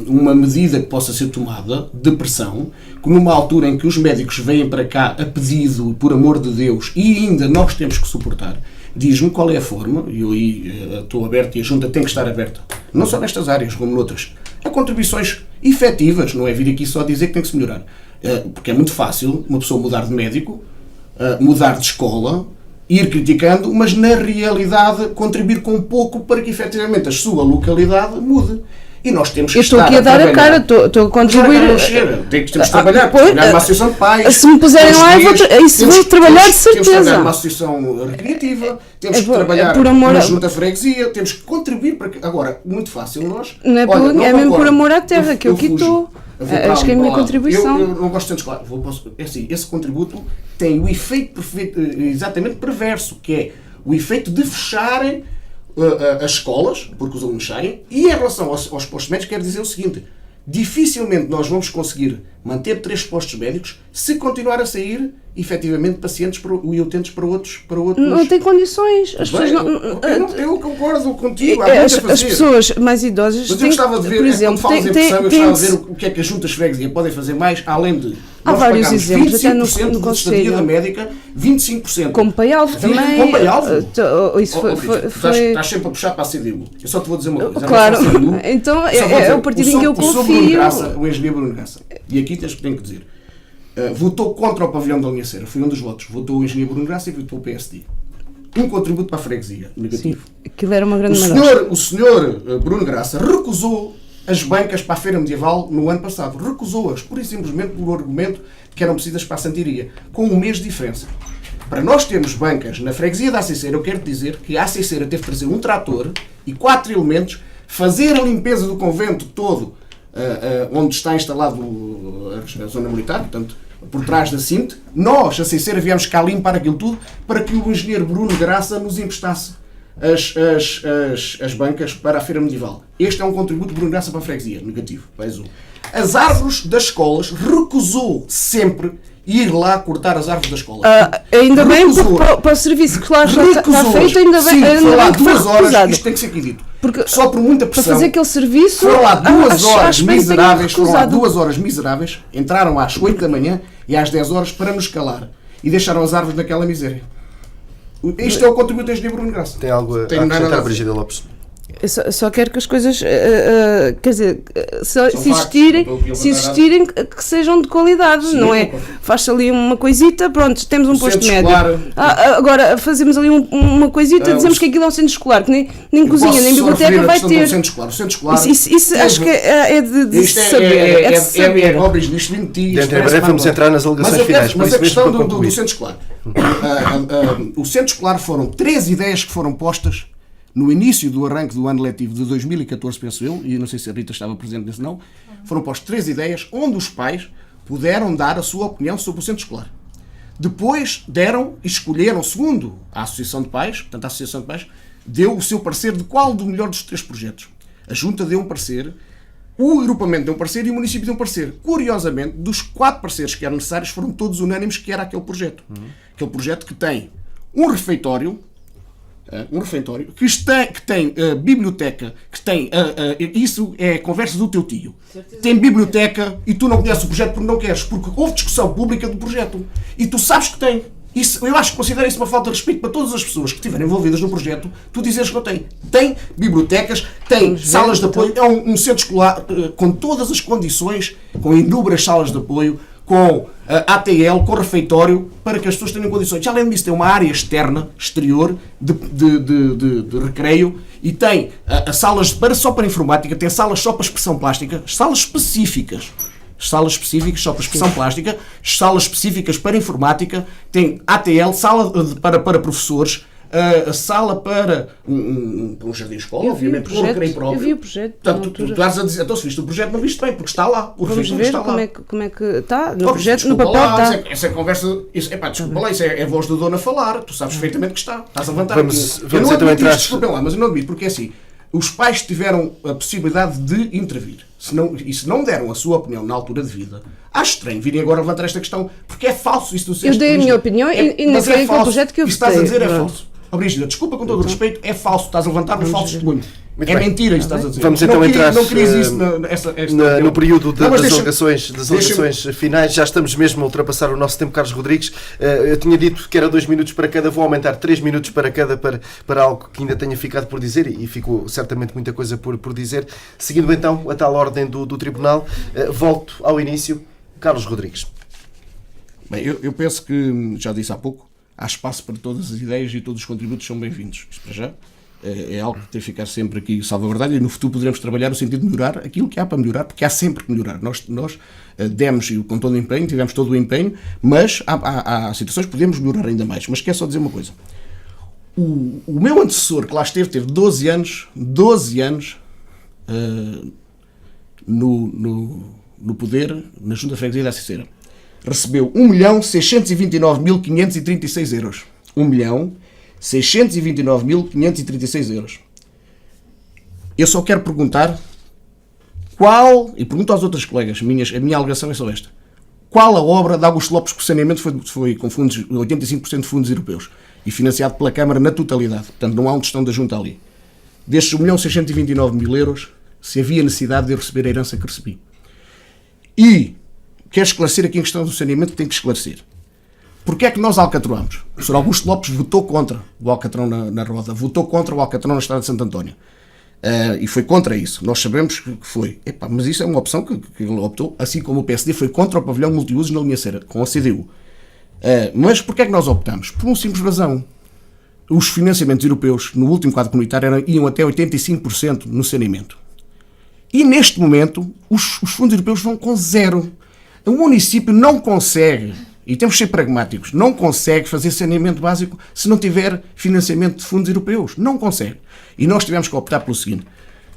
uma medida que possa ser tomada de pressão, que numa altura em que os médicos vêm para cá a pedido, por amor de Deus, e ainda nós temos que suportar, diz-me qual é a forma, e eu aí estou aberto e a Junta tem que estar aberta, não só nestas áreas como noutras, a contribuições efetivas, não é vir aqui só dizer que tem que se melhorar. Porque é muito fácil uma pessoa mudar de médico, mudar de escola, ir criticando, mas na realidade contribuir com pouco para que efetivamente a sua localidade mude. E nós temos que estar a trabalhar. Eu estou aqui a dar a cara, estou a contribuir. Temos que trabalhar numa associação de pais. Se me puserem lá, vou trabalhar de certeza. Temos que trabalhar numa associação recreativa, temos que trabalhar na junta freguesia, temos que contribuir para que... Agora, muito fácil nós... Não é mesmo por amor à terra que eu aqui estou. Acho que é a minha contribuição. Eu não gosto tanto, claro. É assim, esse contributo tem o efeito exatamente perverso, que é o efeito de fecharem as escolas, porque os alunos saem, e em relação aos postos médicos, quero dizer o seguinte: dificilmente nós vamos conseguir manter 3 postos médicos se continuar a sair, efetivamente, pacientes e utentes para outros. Não tem condições. As pessoas não... Eu concordo contigo. As pessoas mais idosas. Mas eu gostava de ver, por exemplo, quando falas em pressão, eu gostava de ver o que é que as juntas freguesias podem fazer mais, além de. Há vários exemplos, até no Conselho da médica, 25%. Com Paialvo também. Com Paialvo? Isso foi... Estás sempre a puxar para a CDU. Eu só te vou dizer uma coisa. Claro, então é o partido em que eu confio. O engenheiro Bruno Graça, e aqui tenho que dizer, votou contra o pavilhão da Linhaceira, foi um dos votos. Votou o engenheiro Bruno Graça e votou o PSD. Um contributo para a freguesia, negativo. Sim, aquilo era uma grande maneira. O senhor Bruno Graça recusou as bancas para a Feira Medieval no ano passado. Recusou-as, pura e simplesmente pelo argumento de que eram precisas para a Santiria, com um mês de diferença. Para nós termos bancas na freguesia da Aceiceira, eu quero dizer que a Aceiceira teve que trazer um trator e 4 elementos, fazer a limpeza do convento todo, onde está instalado a zona militar, portanto, por trás da CIMT. Nós, a Aceiceira, viemos cá limpar aquilo tudo para que o engenheiro Bruno Graça nos emprestasse as bancas para a Feira Medieval. Este é um contributo de Bruno Graça para a freguesia, negativo. Mais um. As árvores das escolas, recusou sempre ir lá cortar as árvores das escolas. Ainda bem, para o serviço que lá está feito, ainda bem, foi lá 2 horas, isto tem que ser aqui dito. Porque só por muita pressão, para fazer aquele serviço, foram lá 2 horas miseráveis, entraram às 8 da manhã e às 10 horas para nos calar e deixaram as árvores naquela miséria. Isto é o contributo do engenheiro Bruno Graça. Tem algo a acrescentar, Brígida Lopes? Eu só quero que as coisas, quer dizer, se factos, existirem, que sejam de qualidade, sim, não é? Faz-se ali uma coisita, pronto, temos um posto médio. Agora fazemos ali uma coisita, dizemos que aquilo é um centro escolar, que nem cozinha, nem biblioteca vai ter. O centro escolar. Isso acho que é de saber. É obras nisto 20 dias. Dentro em breve vamos entrar nas alegações finais. Mas a questão do centro escolar. O centro escolar foram 3 ideias que foram postas no início do arranque do ano letivo de 2014, penso eu, e não sei se a Rita estava presente nesse não, foram postas 3 ideias onde os pais puderam dar a sua opinião sobre o centro escolar. Depois deram e escolheram, segundo a Associação de Pais, portanto a Associação de Pais, deu o seu parecer de qual do melhor dos 3 projetos. A Junta deu um parecer, o agrupamento deu um parecer e o município deu um parecer. Curiosamente, dos 4 pareceres que eram necessários, foram todos unânimes que era aquele projeto. Aquele projeto que tem um refeitório, que tem biblioteca, que tem isso é conversa do teu tio. Tem biblioteca e tu não conheces o projeto porque não queres, porque houve discussão pública do projeto e tu sabes que tem. Isso, eu acho que considero isso uma falta de respeito para todas as pessoas que estiverem envolvidas no projeto. Tu dizes que não tem. Tem bibliotecas, tem salas de apoio, é um centro escolar com todas as condições, com inúmeras salas de apoio, com ATL, com refeitório, para que as pessoas tenham condições. Já além disso, tem uma área externa, exterior, de recreio, e tem salas só para informática, tem salas só para expressão plástica, salas específicas só para expressão plástica, salas específicas para informática, tem ATL, sala para professores, a sala para um jardim-escola, obviamente, com o recreio próprio. Eu vi o projeto. Portanto, tu estás a dizer, então se viste o projeto, não viste bem, porque está lá. O refeitório está lá. Como é que está? No projeto, no papel está. Essa conversa, desculpa lá, isso é a voz do dono a falar. Tu sabes perfeitamente que está. Estás a levantar vamos eu não então admito isto, desculpem lá, mas eu não admito, porque é assim, os pais tiveram a possibilidade de intervir. Se não deram a sua opinião na altura de vida, acho estranho virem agora levantar esta questão, porque é falso isso do centro. Eu dei a minha opinião e não foi aquele projeto que eu votei. Estás a dizer é falso. Brígida, desculpa com todo o respeito, é falso, estás a levantar um falso testemunho. É mentira isso que estás a dizer. Vamos então entrar no período das alegações finais. Já estamos mesmo a ultrapassar o nosso tempo, Carlos Rodrigues. Eu tinha dito que era 2 minutos para cada, vou aumentar 3 minutos para cada para algo que ainda tenha ficado por dizer, e ficou certamente muita coisa por dizer. Seguindo então a tal ordem do Tribunal, volto ao início. Carlos Rodrigues. Bem, eu penso que, já disse há pouco, há espaço para todas as ideias e todos os contributos são bem-vindos. Isto para já é algo que tem que ficar sempre aqui salvaguardado e no futuro poderemos trabalhar no sentido de melhorar aquilo que há para melhorar, porque há sempre que melhorar. Nós demos com todo o empenho, tivemos todo o empenho, mas há situações que podemos melhorar ainda mais. Mas quero só dizer uma coisa. O meu antecessor, que lá teve 12 anos no poder, na Junta de Freguesia da Aceiteira, recebeu 1.629.536 euros. 1.629.536 euros. Eu só quero perguntar e pergunto aos outros colegas, a minha alegação é só esta. Qual a obra de Augusto Lopes que o saneamento foi com 85% de fundos europeus e financiado pela Câmara na totalidade? Portanto, não há uma gestão da Junta ali. Destes 1.629.000 euros, se havia necessidade de eu receber a herança que recebi. E quero esclarecer aqui a questão do saneamento, que tem que esclarecer. Porquê é que nós alcatroamos? O Sr. Augusto Lopes votou contra o alcatrão na Roda, votou contra o alcatrão na Estrada de Santo António. E foi contra isso. Nós sabemos que foi. Mas isso é uma opção que ele optou, assim como o PSD foi contra o pavilhão multiusos na linha Cera, com a CDU. Mas porquê é que nós optamos? Por uma simples razão. Os financiamentos europeus, no último quadro comunitário, iam até 85% no saneamento. E neste momento, os fundos europeus vão com 0%. O município não consegue, e temos de ser pragmáticos, não consegue fazer saneamento básico se não tiver financiamento de fundos europeus. Não consegue. E nós tivemos que optar pelo seguinte.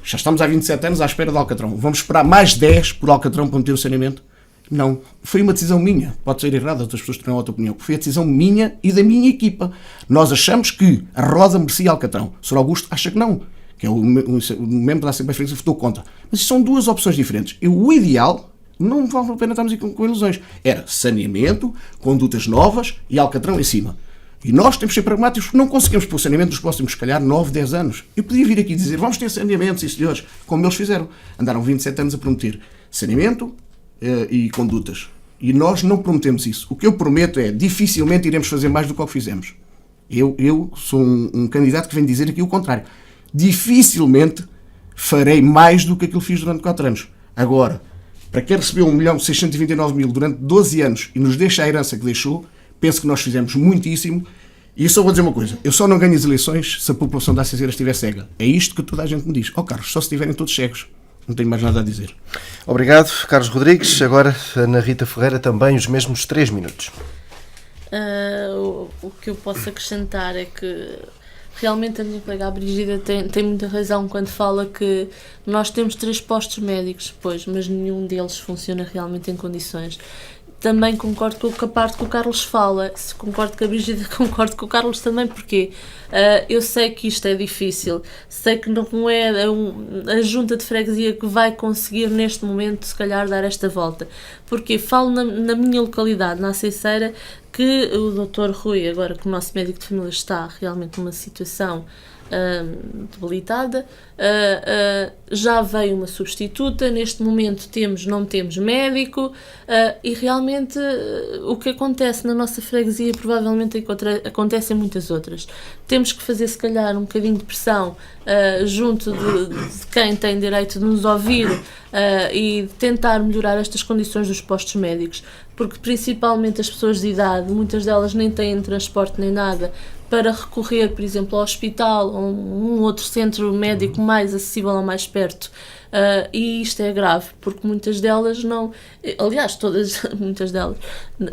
Já estamos há 27 anos à espera de Alcatrão. Vamos esperar mais 10 por Alcatrão para meter o saneamento? Não. Foi uma decisão minha. Pode ser errada, outras pessoas terão outra opinião. Foi a decisão minha e da minha equipa. Nós achamos que a Roda merecia Alcatrão. O Sr. Augusto acha que não. Que é o membro da Assembleia Freguesia que votou contra. Mas são duas opções diferentes. O ideal... Não vale a pena estarmos aqui com ilusões. Era saneamento, condutas novas e Alcatrão em cima. E nós temos que ser pragmáticos porque não conseguimos pôr saneamento nos próximos, se calhar, 9, 10 anos. Eu podia vir aqui dizer, vamos ter saneamento, sim senhores, como eles fizeram. Andaram 27 anos a prometer saneamento e condutas. E nós não prometemos isso. O que eu prometo é, dificilmente iremos fazer mais do que o que fizemos. Eu sou um candidato que vem dizer aqui o contrário. dificilmente farei mais do que aquilo que fiz durante 4 anos. Agora, para quem recebeu 1.629.000 durante 12 anos e nos deixa a herança que deixou, penso que nós fizemos muitíssimo. E eu só vou dizer uma coisa, eu só não ganho as eleições se a população da Acezeira estiver cega. É isto que toda a gente me diz. Carlos, só se estiverem todos cegos. Não tenho mais nada a dizer. Obrigado, Carlos Rodrigues. Agora, Ana Rita Ferreira, também os mesmos 3 minutos. O que eu posso acrescentar é que realmente a minha colega a Brígida tem muita razão quando fala que nós temos 3 postos médicos, mas nenhum deles funciona realmente em condições. Também concordo com a parte que o Carlos fala, se concordo com a Brígida, concordo com o Carlos também, porque eu sei que isto é difícil, sei que não é a junta de freguesia que vai conseguir neste momento se calhar dar esta volta, porque falo na minha localidade, na Acezeira, que o Dr. Rui, agora que o nosso médico de família está realmente numa situação debilitada, já veio uma substituta, neste momento não temos médico, e realmente o que acontece na nossa freguesia provavelmente acontece em muitas outras. Temos que fazer se calhar um bocadinho de pressão junto de quem tem direito de nos ouvir e tentar melhorar estas condições dos postos médicos, porque principalmente as pessoas de idade, muitas delas nem têm transporte nem nada para recorrer, por exemplo, ao hospital ou um outro centro médico mais acessível ou mais perto. E isto é grave, porque muitas delas não... Aliás, muitas delas,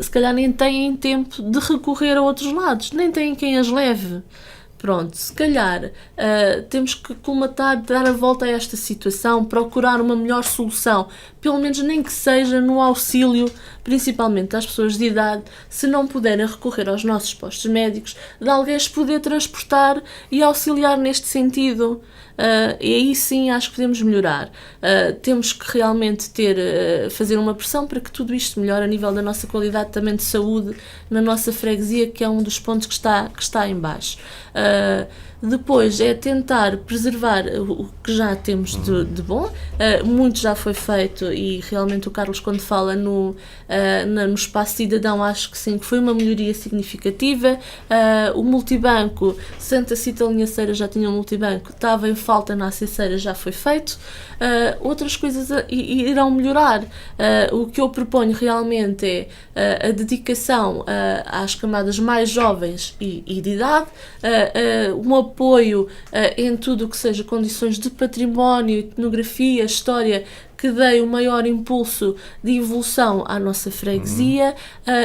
se calhar nem têm tempo de recorrer a outros lados, nem têm quem as leve. Pronto, se calhar temos que colmatar, dar a volta a esta situação, procurar uma melhor solução, pelo menos nem que seja no auxílio, principalmente às pessoas de idade, se não puderem recorrer aos nossos postos médicos, de alguém os poder transportar e auxiliar neste sentido. E aí sim acho que podemos melhorar. Temos que realmente fazer uma pressão para que tudo isto melhore a nível da nossa qualidade também de saúde na nossa freguesia, que é um dos pontos que está em baixo. Depois é tentar preservar o que já temos de bom. Muito já foi feito e realmente o Carlos, quando fala no espaço cidadão, acho que sim, que foi uma melhoria significativa. O multibanco, Santa Cita Linhaceira já tinha um multibanco, estava em falta na Acezeira, já foi feito. Outras coisas irão melhorar. O que eu proponho realmente é a dedicação às camadas mais jovens e de idade, um apoio em tudo o que seja condições de património, etnografia, história, que dê o maior impulso de evolução à nossa freguesia,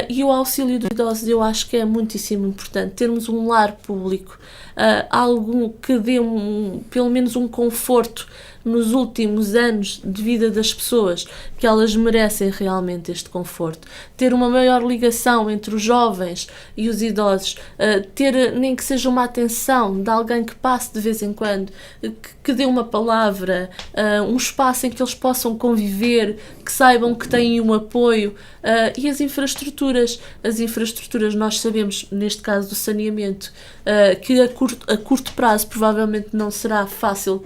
e o auxílio dos idosos eu acho que é muitíssimo importante, termos um lar público, algo que dê pelo menos um conforto nos últimos anos de vida das pessoas, que elas merecem realmente este conforto. Ter uma maior ligação entre os jovens e os idosos, ter nem que seja uma atenção de alguém que passe de vez em quando, que dê uma palavra, um espaço em que eles possam conviver, que saibam que têm um apoio, e as infraestruturas nós sabemos, neste caso do saneamento, que a curto prazo provavelmente não será fácil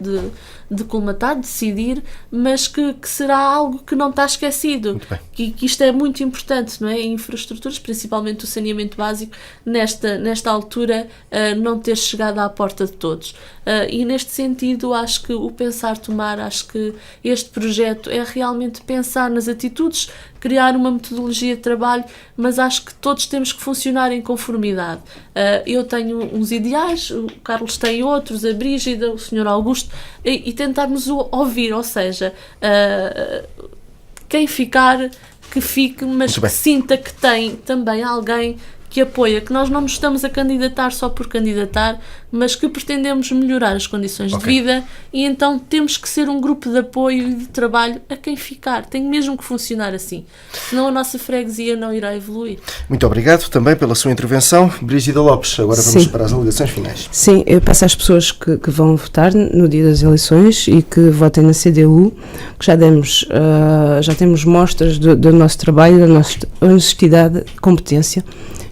de colmatar, de decidir, mas que será algo que não está esquecido, que isto é muito importante, não é? Infraestruturas, principalmente o saneamento básico, nesta altura não ter chegado à porta de todos, e neste sentido acho que o Pensar Tomar, acho que este projeto é realmente pensar nas atitudes, criar uma metodologia de trabalho, mas acho que todos temos que funcionar em conformidade. Eu tenho uns ideais, o Carlos tem outros, a Brígida, o Sr. Augusto, e tentarmos ouvir, ou seja, quem ficar, que fique, mas que sinta que tem também alguém que apoia, que nós não nos estamos a candidatar só por candidatar, mas que pretendemos melhorar as condições de vida, e então temos que ser um grupo de apoio e de trabalho a quem ficar. Tem mesmo que funcionar assim, senão a nossa freguesia não irá evoluir. Muito obrigado também pela sua intervenção. Brígida Lopes, agora vamos para as alegações finais. Sim, eu peço às pessoas que vão votar no dia das eleições e que votem na CDU, que já temos mostras do nosso trabalho, da nossa honestidade, competência,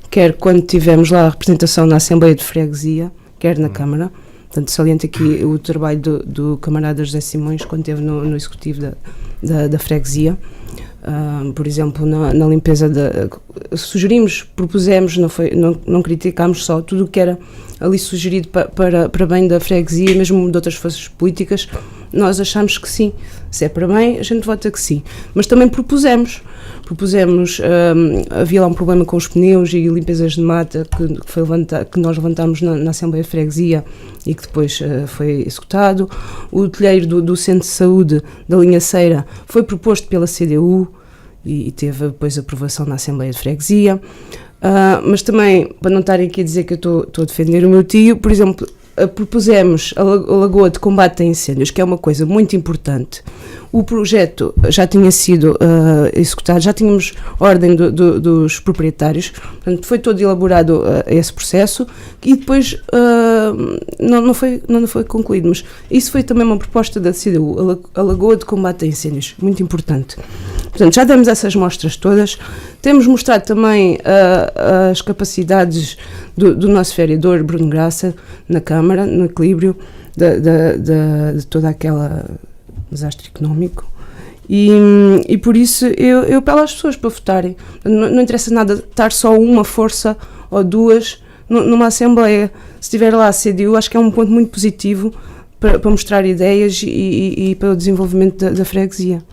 quer quando tivemos lá a representação na Assembleia de Freguesia, quer na Câmara. Portanto, saliento aqui o trabalho do camarada José Simões, quando esteve no Executivo da Freguesia. Por exemplo, na limpeza sugerimos, propusemos, não criticámos só tudo o que era ali sugerido para bem da freguesia, mesmo de outras forças políticas. Nós achamos que sim, se é para bem a gente vota que sim, mas também propusemos, havia lá um problema com os pneus e limpezas de mata que nós levantámos na Assembleia de Freguesia e que depois foi executado. O telheiro do Centro de Saúde da Linha Ceira foi proposto pela CDU e teve depois aprovação na Assembleia de Freguesia. Mas também, para não estarem aqui a dizer que eu estou a defender o meu tio, por exemplo, propusemos a Lagoa de Combate a Incêndios, que é uma coisa muito importante. O projeto já tinha sido executado, já tínhamos ordem dos proprietários, portanto foi todo elaborado esse processo e depois não foi concluído, mas isso foi também uma proposta da CDU, a Lagoa de Combate a Incêndios, muito importante. Portanto, já demos essas mostras todas, temos mostrado também as capacidades do nosso vereador Bruno Graça na Câmara, no equilíbrio de toda aquela desastre económico e por isso eu apelo às pessoas para votarem. Não interessa nada estar só uma força ou duas numa Assembleia. Se estiver lá a CDU, acho que é um ponto muito positivo para mostrar ideias e para o desenvolvimento da freguesia.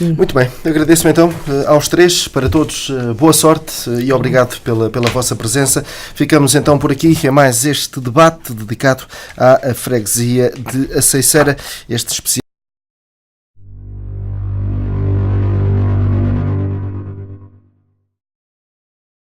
Muito bem, agradeço-me então aos três, para todos boa sorte e obrigado pela vossa presença. Ficamos então por aqui a mais este debate dedicado à freguesia de Aceiceira, este especial.